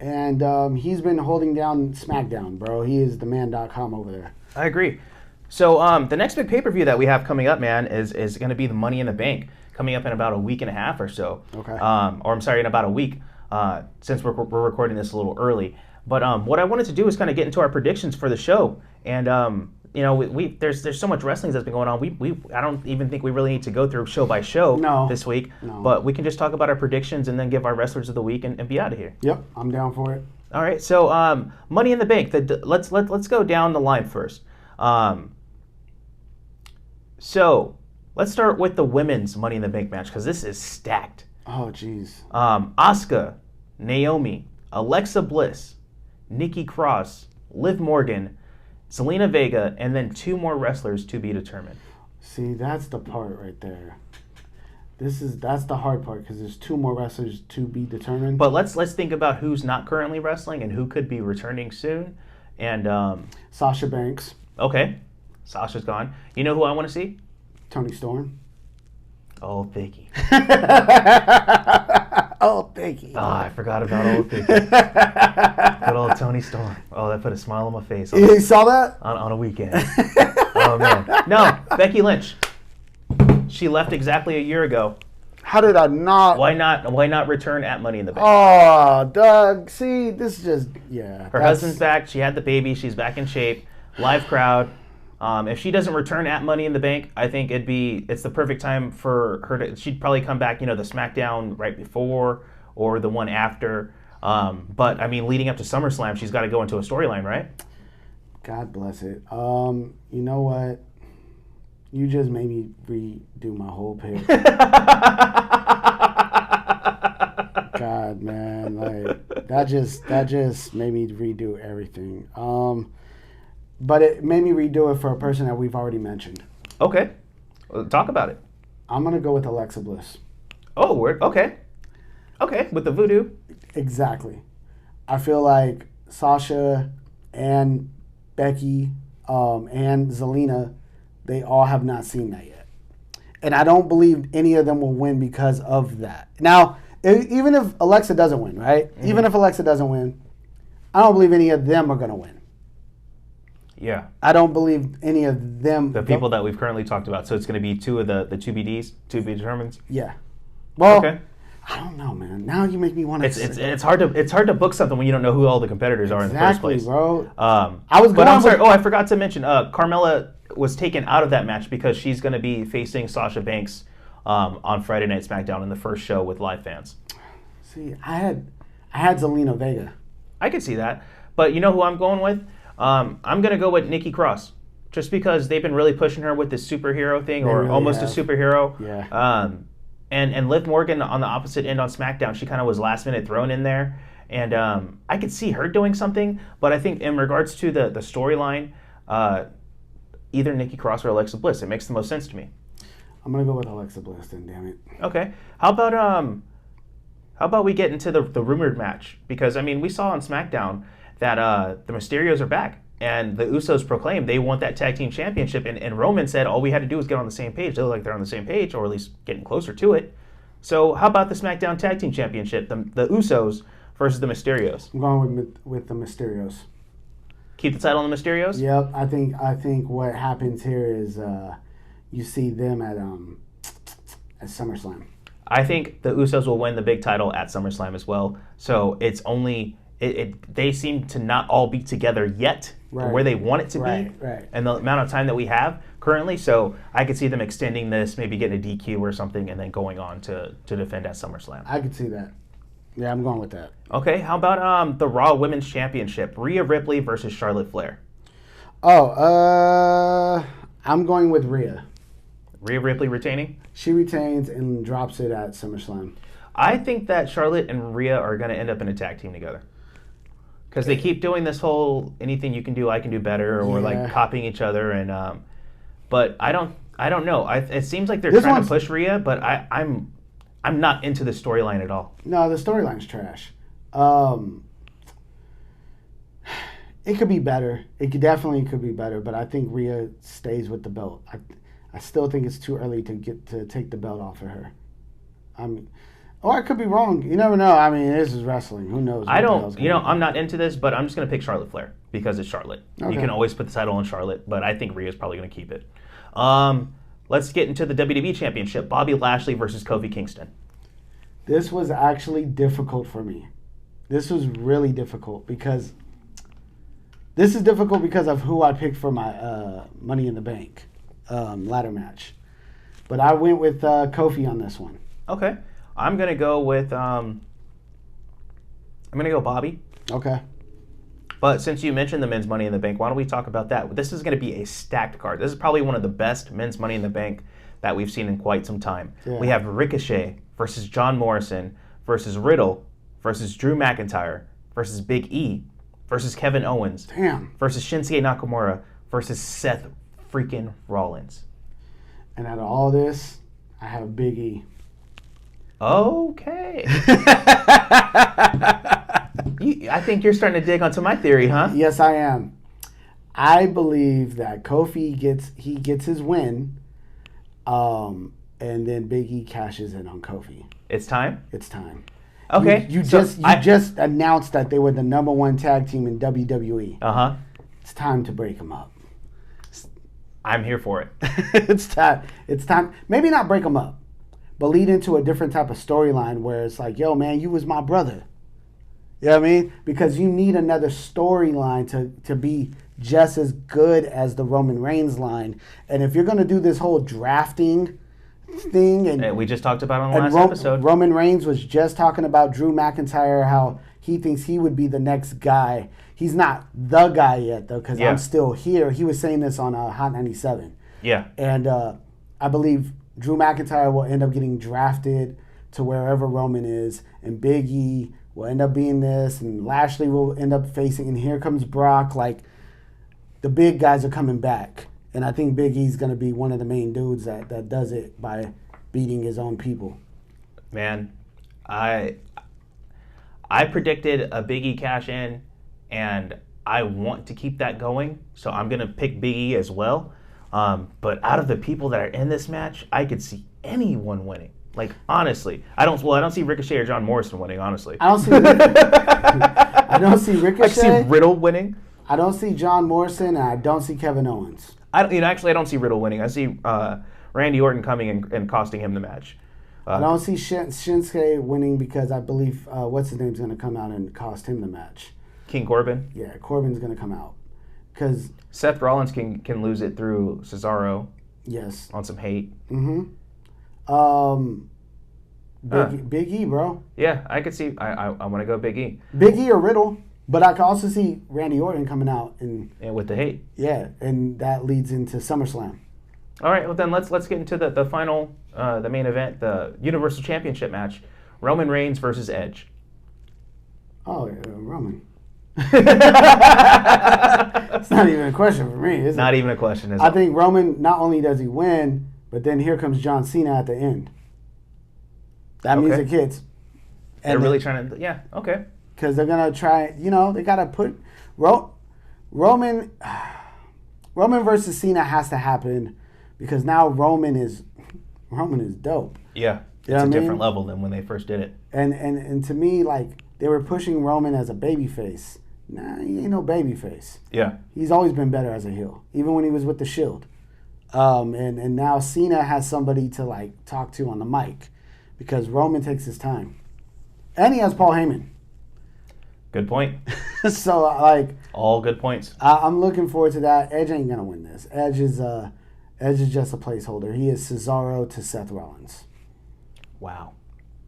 And he's been holding down SmackDown, bro. He is the man.com over there. I agree. So the next big pay-per-view that we have coming up, man, is going to be the Money in the Bank, coming up in about a week and a half or so. Okay. In about a week, since we're recording this a little early. But what I wanted to do is kind of get into our predictions for the show, and there's so much wrestling that's been going on. I don't even think we really need to go through show by show this week. No. But we can just talk about our predictions and then give our wrestlers of the week and be out of here. Yep, I'm down for it. All right, so Money in the Bank. Let's go down the line first. So let's start with the women's Money in the Bank match because this is stacked. Oh, jeez. Asuka, Naomi, Alexa Bliss, Nikki Cross, Liv Morgan, Zelina Vega, and then 2 more wrestlers to be determined. See, that's the part right there. That's the hard part because there's 2 more wrestlers to be determined. But let's think about who's not currently wrestling and who could be returning soon. And Sasha Banks, okay, Sasha's gone. You know who I want to see? Toni Storm. Old Vicky. Oh, thank you. Oh, I forgot about old Vicky. Good old Toni Storm. Oh, that put a smile on my face. You saw that? On a weekend. Oh, man. No, Becky Lynch. She left exactly a year ago. How did I not? Why not return at Money in the Bank? Oh, Doug. See, this is just, yeah. Her husband's back. She had the baby. She's back in shape. Live crowd. If she doesn't return at Money in the Bank, I think it's the perfect time for her to. She'd probably come back, the SmackDown right before or the one after. But I mean, leading up to SummerSlam, she's got to go into a storyline, right? God bless it. You know what? You just made me redo my whole pick. God, man, like that just made me redo everything. But it made me redo it for a person that we've already mentioned. Okay, well, talk about it. I'm gonna go with Alexa Bliss. Oh, okay, with the voodoo. Exactly. I feel like Sasha and Becky and Zelina, they all have not seen that yet. And I don't believe any of them will win because of that. Now, even if Alexa doesn't win, right? Mm-hmm. Even if Alexa doesn't win, I don't believe any of them are going to win. Yeah. I don't believe any of them. The people that we've currently talked about. So it's going to be 2 of the 2BDs, to be determined? Yeah. Well, okay. I don't know, man. Now you make me want to. It's hard to book something when you don't know who all the competitors are in the first place. Bro. I'm sorry. Oh, I forgot to mention. Carmella was taken out of that match because she's going to be facing Sasha Banks on Friday Night SmackDown in the first show with live fans. See, I had Zelina Vega. I could see that, but you know who I'm going with? I'm going to go with Nikki Cross, just because they've been really pushing her with this superhero thing, or really almost have. A superhero. Yeah. And Liv Morgan on the opposite end on SmackDown, she kind of was last minute thrown in there. And I could see her doing something, but I think in regards to the storyline, either Nikki Cross or Alexa Bliss, it makes the most sense to me. I'm going to go with Alexa Bliss then, damn it. Okay. How about we get into the rumored match? Because, I mean, we saw on SmackDown that the Mysterios are back. And the Usos proclaimed they want that tag team championship. And Roman said all we had to do was get on the same page. They look like they're on the same page, or at least getting closer to it. So how about the SmackDown tag team championship? The Usos versus the Mysterios. I'm going with the Mysterios. Keep the title on the Mysterios? Yep. I think what happens here is you see them at SummerSlam. I think the Usos will win the big title at SummerSlam as well. So it's only... they seem to not all be together yet, right, where they want it to be, right. And the amount of time that we have currently. So I could see them extending this, maybe getting a DQ or something, and then going on to defend at SummerSlam. I could see that. Yeah, I'm going with that. Okay, how about the Raw Women's Championship? Rhea Ripley versus Charlotte Flair. Oh, I'm going with Rhea. Rhea Ripley retaining? She retains and drops it at SummerSlam. I think that Charlotte and Rhea are going to end up in a tag team together. Because they keep doing this whole anything you can do, I can do better, or like copying each other, and but I don't know. It seems like they're trying to push Rhea, but I'm not into the storyline at all. No, the storyline's trash. It could be better. It definitely could be better, but I think Rhea stays with the belt. I still think it's too early to take the belt off of her. Or I could be wrong. You never know. I mean, this is wrestling. Who knows? I'm not into this, but I'm just going to pick Charlotte Flair because it's Charlotte. Okay. You can always put the title on Charlotte, but I think Rhea's probably going to keep it. Let's get into the WWE Championship. Bobby Lashley versus Kofi Kingston. This was actually difficult for me. This was really difficult because of who I picked for my Money in the Bank ladder match. But I went with Kofi on this one. Okay. I'm going to go with Bobby. Okay. But since you mentioned the men's Money in the Bank, why don't we talk about that? This is going to be a stacked card. This is probably one of the best men's Money in the Bank that we've seen in quite some time. Yeah. We have Ricochet versus John Morrison versus Riddle versus Drew McIntyre versus Big E versus Kevin Owens versus Shinsuke Nakamura versus Seth freaking Rollins. And out of all this, I have Big E. Okay. I think you're starting to dig onto my theory, huh? Yes, I am. I believe that Kofi gets his win, and then Big E cashes in on Kofi. It's time? It's time. Okay. You just announced that they were the number one tag team in WWE. Uh-huh. It's time to break them up. I'm here for it. It's time. It's time. Maybe not break them up, but lead into a different type of storyline where it's like, yo, man, you was my brother. You know what I mean? Because you need another storyline to be just as good as the Roman Reigns line. And if you're going to do this whole drafting thing, and we just talked about it on the last episode. Roman Reigns was just talking about Drew McIntyre, how he thinks he would be the next guy. He's not the guy yet, though, because I'm still here. He was saying this on Hot 97. Yeah. And I believe Drew McIntyre will end up getting drafted to wherever Roman is, and Big E will end up being this, and Lashley will end up facing, and here comes Brock. Like, the big guys are coming back. And I think Big E's going to be one of the main dudes that does it by beating his own people. Man, I predicted a Big E cash in, and I want to keep that going, so I'm going to pick Big E as well. But out of the people that are in this match, I could see anyone winning. Like, honestly, I don't see Ricochet or John Morrison winning. Honestly, I don't see Ricochet. I see Riddle winning. I don't see John Morrison, and I don't see Kevin Owens. I don't see Riddle winning. I see Randy Orton coming and costing him the match. I don't see Shinsuke winning because I believe what's his name's going to come out and cost him the match. King Corbin. Yeah, Corbin's going to come out because Seth Rollins can lose it through Cesaro. Yes. On some hate. Mm-hmm. Big E, bro. Yeah, I could see. I want to go Big E. Big E or Riddle. But I can also see Randy Orton coming out and with the hate. Yeah, and that leads into SummerSlam. All right, well then let's get into the final, the main event, the Universal Championship match, Roman Reigns versus Edge. Oh, Roman. It's not even a question for me, is it? Not even a question, is it? I think Roman, not only does he win, but then here comes John Cena at the end. That music hits. They're really trying to, yeah, okay. Because they're going to try, they got to put Roman versus Cena has to happen because now Roman is dope. Yeah, it's a different level than when they first did it. And to me, like, they were pushing Roman as a babyface. Nah, he ain't no babyface. Yeah. He's always been better as a heel, even when he was with the Shield. And now Cena has somebody to, like, talk to on the mic because Roman takes his time. And he has Paul Heyman. Good point. So, like... all good points. I'm looking forward to that. Edge ain't going to win this. Edge is just a placeholder. He is Cesaro to Seth Rollins. Wow.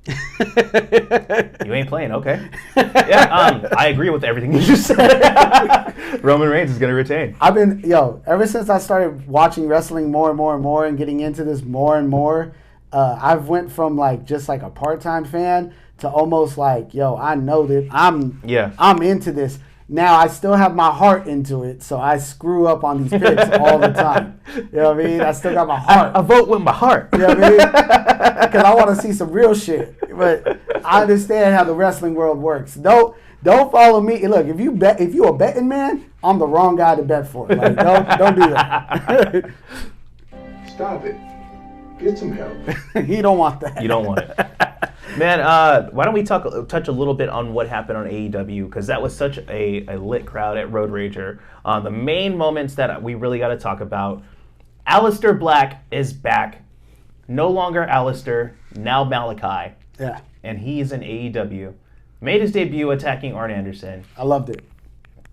You ain't playing, okay. Yeah, I agree with everything you just said. Roman Reigns is going to retain. Ever since I started watching wrestling more and more and more and getting into this more and more, I've went from, like, just like a part-time fan to almost like, I know that I'm into this. Now I still have my heart into it, so I screw up on these picks all the time. You know what I mean? I still got my heart. I vote with my heart. You know what I mean? Because I want to see some real shit. But I understand how the wrestling world works. Don't follow me. Look, if you a betting man, I'm the wrong guy to bet for. Like, don't do that. Stop it. Get some help. You don't want that. You don't want it. Man, why don't we touch a little bit on what happened on AEW, because that was such a lit crowd at Road Rager. The main moments that we really got to talk about, Aleister Black is back. No longer Aleister, now Malakai. Yeah. And he's in AEW. Made his debut attacking Arn Anderson. I loved it.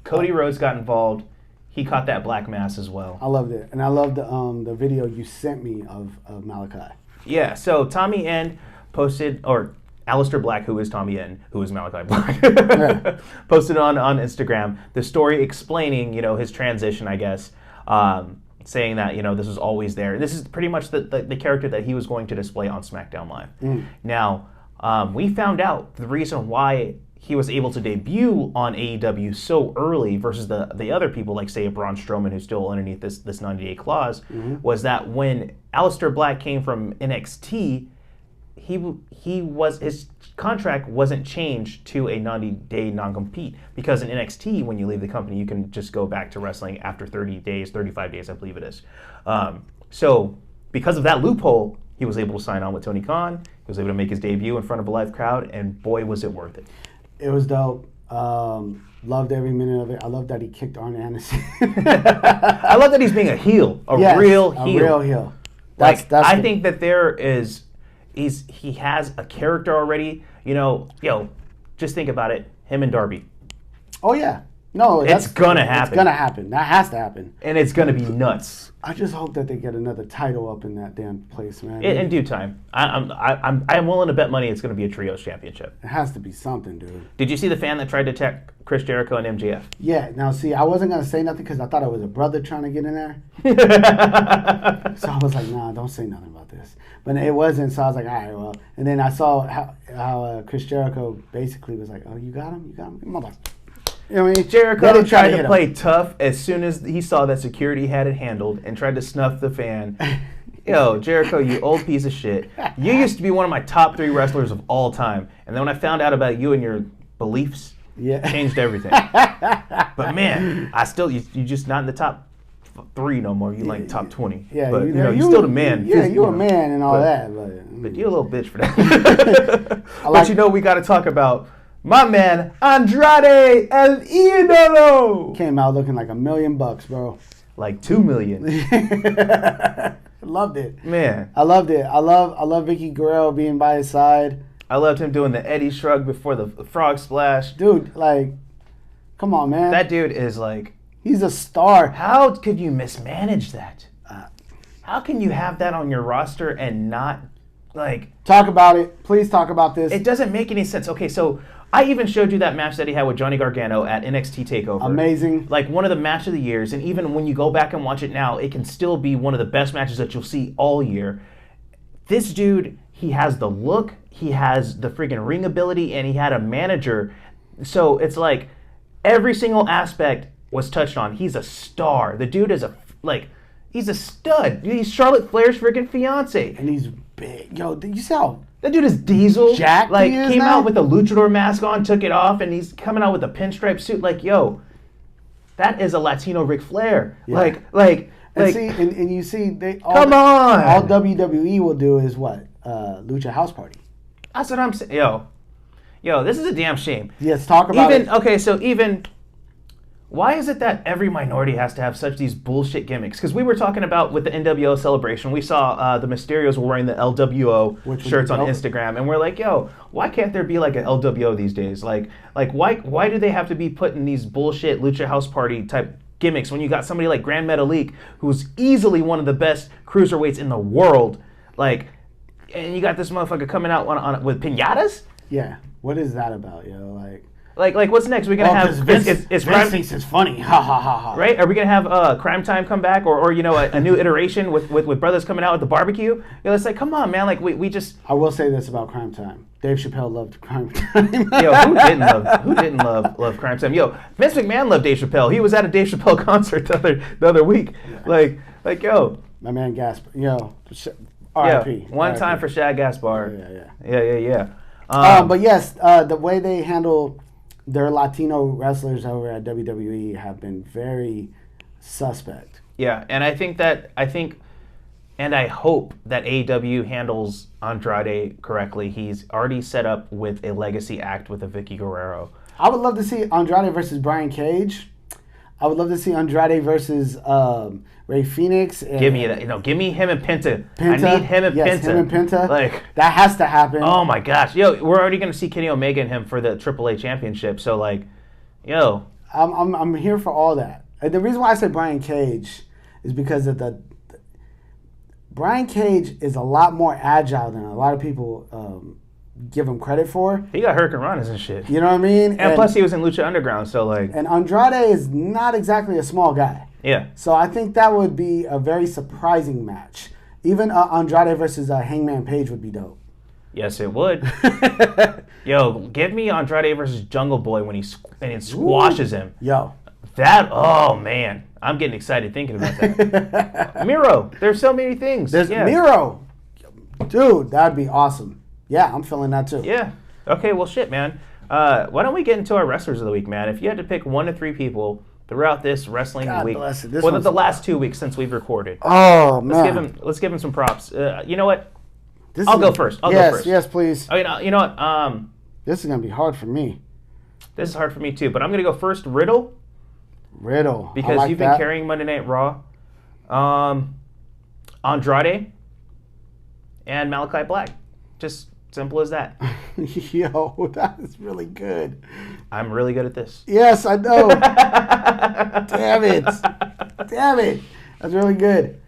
Cody Rhodes got involved. He caught that black mass as well. I loved it. And I loved the video you sent me of Malakai. Yeah, so Tommy End posted, or Aleister Black, who is Tommy End, who is Malakai Black, posted on Instagram the story explaining, his transition, I guess, saying that, this was always there. This is pretty much the character that he was going to display on SmackDown Live. Now, we found out the reason why he was able to debut on AEW so early versus the other people, like, say, Braun Strowman, who's still underneath this 90-day clause, was that when Aleister Black came from NXT, his contract wasn't changed to a 90-day non-compete because in NXT, when you leave the company, you can just go back to wrestling after 30 days, 35 days, I believe it is. So because of that loophole, he was able to sign on with Tony Khan. He was able to make his debut in front of a live crowd, and boy, was it worth it. It was dope. Loved every minute of it. I love that he kicked Arn Anderson. I love that he's being a heel, real heel. A real heel. I think that he has a character already. Just think about it. Him and Darby. Oh yeah. No, it's gonna happen. It's gonna happen. That has to happen. And it's gonna be nuts. I just hope that they get another title up in that damn place, man. In due time. I'm willing to bet money it's gonna be a trios championship. It has to be something, dude. Did you see the fan that tried to attack Chris Jericho and MJF? Yeah. Now, see, I wasn't gonna say nothing because I thought it was a brother trying to get in there. So I was like, nah, don't say nothing about this. But it wasn't. So I was like, all right, well. And then I saw how Chris Jericho basically was like, oh, you got him, motherfucker. You know what I mean? Jericho tried to play tough as soon as he saw that security had it handled and tried to snuff the fan. Yo, Jericho, you old piece of shit. You used to be one of my top 3 wrestlers of all time. And then when I found out about you and your beliefs, changed everything. But man, you're just not in the top 3 no more. You like top 20. Yeah, but you're still the man. Yeah, you're a man and all that. But you're a little bitch for that. But we got to talk about my man, Andrade El Idolo. Came out looking like $1 million, bro. Like $2 million. Loved it. Man. I loved it. I love Vicky Guerrero being by his side. I loved him doing the Eddie Shrug before the frog splash. Dude, come on, man. That dude is he's a star. How could you mismanage that? How can you have that on your roster and not, Talk about it. Please talk about this. It doesn't make any sense. Okay, so I even showed you that match that he had with Johnny Gargano at NXT TakeOver. Amazing. One of the match of the years, and even when you go back and watch it now, it can still be one of the best matches that you'll see all year. This dude, he has the look, he has the freaking ring ability, and he had a manager. So it's every single aspect was touched on. He's a star. The dude is he's a stud. He's Charlotte Flair's freaking fiance. And he's big. Yo, did you see how that dude is Diesel. Jack came out with a luchador mask on, took it off, and he's coming out with a pinstripe suit. That is a Latino Ric Flair. Yeah. And you see, come on. All WWE will do is what? Lucha House Party. That's what I'm saying. Yo, this is a damn shame. Yes, talk about it. Okay, so why is it that every minority has to have such these bullshit gimmicks? Because we were talking about with the NWO celebration, we saw the Mysterios were wearing the LWO shirts on Instagram, and we're like, yo, why can't there be an LWO these days? Why do they have to be putting these bullshit Lucha House Party type gimmicks when you got somebody like Grand Metalik, who's easily one of the best cruiserweights in the world, and you got this motherfucker coming out with piñatas? Yeah, what is that about, yo? What's next? We're gonna have Vince thinks it's funny. Ha ha ha ha. Right? Are we gonna have Crime Time come back, or a new iteration with brothers coming out with the barbecue? It's come on, man. We just. I will say this about Crime Time. Dave Chappelle loved Crime Time. Yo, who didn't love Crime Time? Yo, Vince McMahon loved Dave Chappelle. He was at a Dave Chappelle concert the other week. Yeah. Yo. My man Gaspar. Yo. R.I.P. One time for Shad Gaspar. Yeah. But yes, the way they handle their Latino wrestlers over at WWE have been very suspect. Yeah, and I hope that AEW handles Andrade correctly. He's already set up with a legacy act with a Vicky Guerrero. I would love to see Andrade versus Brian Cage. I would love to see Andrade versus Rey Fenix. Give me that. Give me him and Penta. I need him and Penta. Yes, him and Penta. That has to happen. Oh my gosh. Yo, we're already going to see Kenny Omega and him for the AAA championship. So yo. I'm here for all that. And the reason why I said Brian Cage is because of Brian Cage is a lot more agile than a lot of people give him credit for. He got Hurricane Ranas and shit. You know what I mean? And plus he was in Lucha Underground, so And Andrade is not exactly a small guy. Yeah. So I think that would be a very surprising match. Even Andrade versus Hangman Page would be dope. Yes, it would. Yo, give me Andrade versus Jungle Boy when he squashes him. Yo. Oh man, I'm getting excited thinking about that. Miro, there's so many things. Miro. Dude, that'd be awesome. Yeah, I'm feeling that too. Yeah. Okay, well, shit, man. Why don't we get into our wrestlers of the week, man? If you had to pick 1 to 3 people throughout this wrestling God week, bless it. This well, one's the last 2 weeks since we've recorded, Oh, man. let's give him some props. You know what? This I'll is go gonna- first. I'll yes, go first. Yes, please. Oh, you know what? This is going to be hard for me. This is hard for me too, but I'm gonna go first. Riddle, Riddle. because I like you've been that. carrying Monday Night Raw. Andrade and Malakai Black. Just simple as that. Yo, that is really good. I'm really good at this. Yes, I know. Damn it. Damn it. That's really good.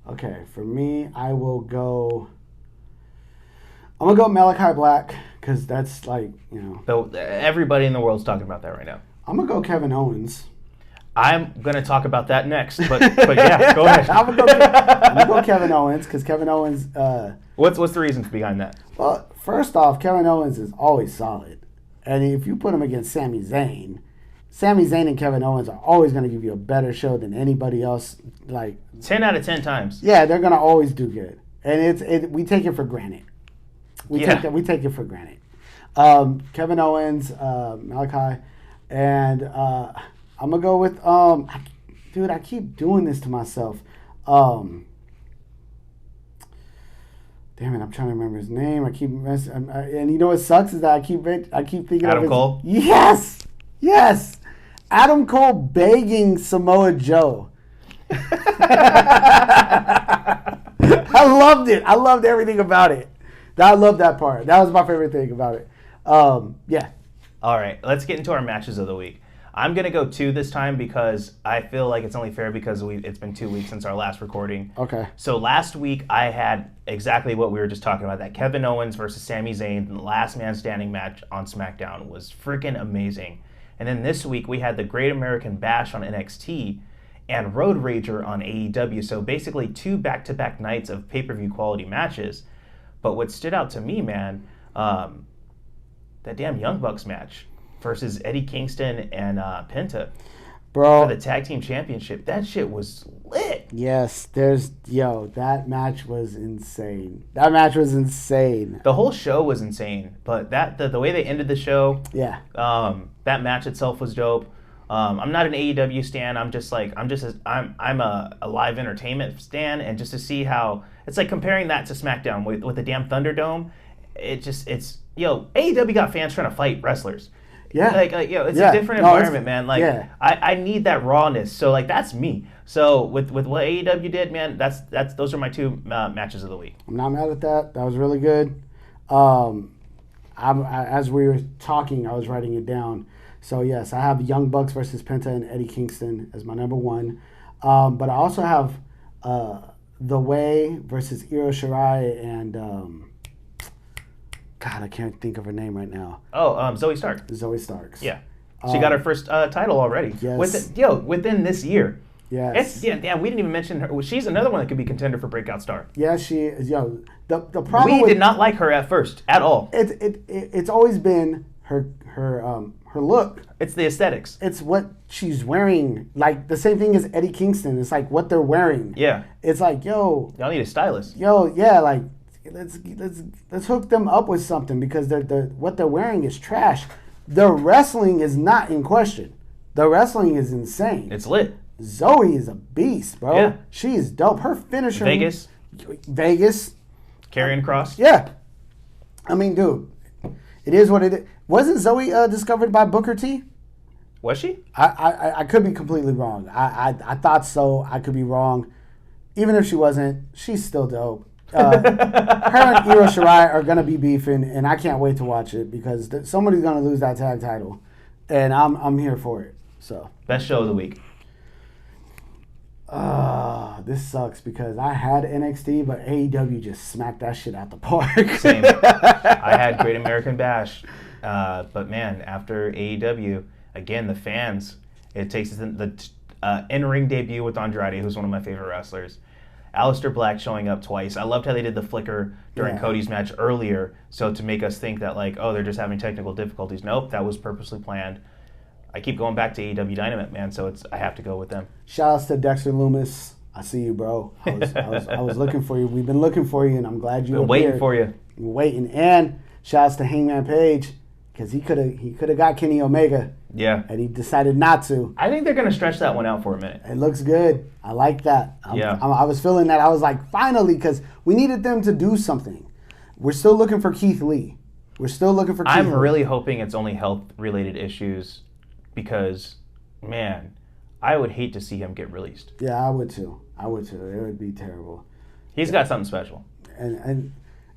Okay, for me, I will go... I'm going to go Malakai Black, because that's like, So everybody in the world's talking about that right now. I'm going to go Kevin Owens. I'm gonna talk about that next, but yeah, go ahead. I'm gonna go Kevin Owens, because Kevin Owens... What's the reasons behind that? Well, first off, Kevin Owens is always solid. And if you put him against Sami Zayn and Kevin Owens are always going to give you a better show than anybody else. Like 10 out of 10 times. Yeah, they're going to always do good. And we take it for granted. We take it for granted. Kevin Owens, Malakai, and I'm going to go with, I keep doing this to myself. Damn it, I'm trying to remember his name. I keep messing. And you know what sucks is that I keep thinking Adam of Cole? Yes! Adam Cole begging Samoa Joe. I loved it. I loved everything about it. I loved that part. That was my favorite thing about it. Yeah. All right, let's get into our matches of the week. I'm going to go 2 this time because I feel like it's only fair because it's been 2 weeks since our last recording. Okay. So last week I had exactly what we were just talking about, that Kevin Owens versus Sami Zayn, the last man standing match on SmackDown was freaking amazing. And then this week we had the Great American Bash on NXT and Road Rager on AEW. So basically 2 back-to-back nights of pay-per-view quality matches. But what stood out to me, man, that damn Young Bucks match versus Eddie Kingston and Penta Bro. for the tag team championship. That shit was lit. Yes, that match was insane. The whole show was insane, but the way they ended the show, Yeah. that match itself was dope. I'm not an AEW stan. I'm a live entertainment stan, and just to see how it's like comparing that to SmackDown with the damn Thunderdome, AEW got fans trying to fight wrestlers. Yeah. It's a different environment, man. Like, yeah. I need that rawness. So, like, that's me. So, with what AEW did, man, those are my 2 matches of the week. I'm not mad at that. That was really good. As we were talking, I was writing it down. So, yes, I have Young Bucks versus Penta and Eddie Kingston as my number 1. But I also have The Way versus Io Shirai and... God, I can't think of her name right now. Oh, Zoe Stark. Zoe Starks. Yeah. She got her first title already. Yes. Within this year. Yes. We didn't even mention her. Well, she's another one that could be contender for Breakout Star. Yeah, she is. The problem We did not like her at first, at all. It's always been her look. It's the aesthetics. It's what she's wearing. Like the same thing as Eddie Kingston. It's like what they're wearing. Yeah. It's like, y'all need a stylist. Like let's hook them up with something because what they're wearing is trash. The wrestling is not in question. The wrestling is insane. It's lit. Zoe is a beast, bro. Yeah. She is dope. Her finisher. Vegas. Karrion Kross. Yeah. I mean, dude, it is what it is. Wasn't Zoe discovered by Booker T? Was she? I could be completely wrong. I thought so. I could be wrong. Even if she wasn't, she's still dope. Her and Io Shirai are going to be beefing, and I can't wait to watch it because somebody's going to lose that tag title, and I'm here for it. So Best show of the week. This sucks because I had NXT, but AEW just smacked that shit out the park. Same. I had Great American Bash, but man, after AEW, again, the fans, it takes the in-ring debut with Andrade, who's one of my favorite wrestlers. Aleister Black showing up twice. I loved how they did the flicker during Cody's match earlier, so to make us think that, like, oh, they're just having technical difficulties. Nope, that was purposely planned. I keep going back to AEW Dynamite, man, so I have to go with them. Shout outs to Dexter Lumis. I see you, bro. I was looking for you. We've been looking for you, and I'm glad you Been waiting for you. We're waiting. And shouts to Hangman Page, because he could have got Kenny Omega. Yeah. And he decided not to. I think they're going to stretch that one out for a minute. It looks good. I like that. I was feeling that. I was like, finally, because we needed them to do something. We're still looking for Keith Lee. I'm really hoping it's only health-related issues because, man, I would hate to see him get released. Yeah, I would too. It would be terrible. He's got something special. And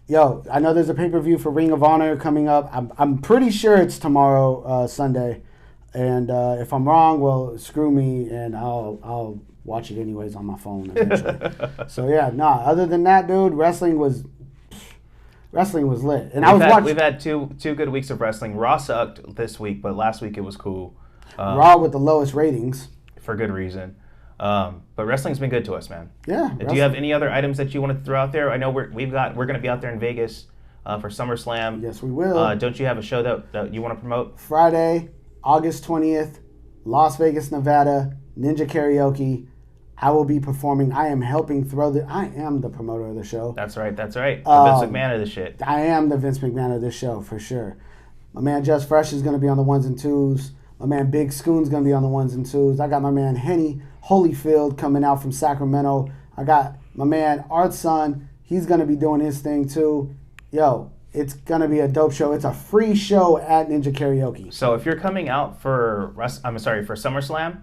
yo, I know there's a pay-per-view for Ring of Honor coming up. I'm pretty sure it's tomorrow, Sunday. And if I'm wrong, well, screw me, and I'll watch it anyways on my phone eventually. So yeah, other than that, dude, wrestling was lit. And we've had two good weeks of wrestling. Raw sucked this week, but last week it was cool. Raw with the lowest ratings. For good reason. But wrestling's been good to us, man. Yeah. Do you have any other items that you want to throw out there? I know we're going to be out there in Vegas for SummerSlam. Yes, we will. Don't you have a show that you want to promote? Friday, August 20th, Las Vegas, Nevada, Ninja Karaoke. I will be performing. I am I am the promoter of the show. That's right. The Vince McMahon of the shit. I am the Vince McMahon of this show, for sure. My man Just Fresh is going to be on the ones and twos. My man Big Scoon's going to be on the ones and twos. I got my man Henny Holyfield coming out from Sacramento. I got my man Art Son. He's going to be doing his thing, too. Yo, it's going to be a dope show. It's a free show at Ninja Karaoke. So if you're coming out for SummerSlam,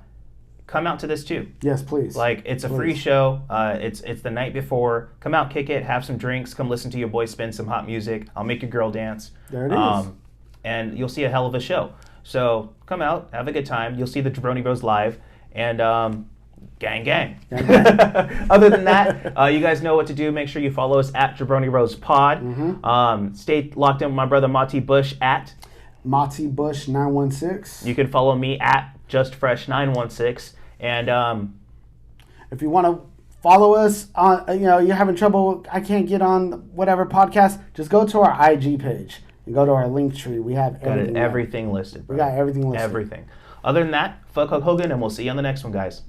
come out to this too. Yes, please. Like, it's a free show. It's the night before. Come out, kick it, have some drinks, come listen to your boy spin some hot music. I'll make your girl dance. There it is. And you'll see a hell of a show. So come out, have a good time. You'll see the Jabroni Bros live, and gang, gang. Other than that, you guys know what to do. Make sure you follow us at Jabroni Bros Pod. Mm-hmm. Stay locked in with my brother Monty Bush at Monty Bush 916. You can follow me at JustFresh916. And if you want to follow us on, you're having trouble, I can't get on whatever podcast, just go to our IG page and go to our link tree. We have everything listed. Bro. We got everything listed. Everything. Other than that, fuck Hulk Hogan, and we'll see you on the next one, guys.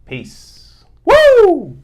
Peace. Woo!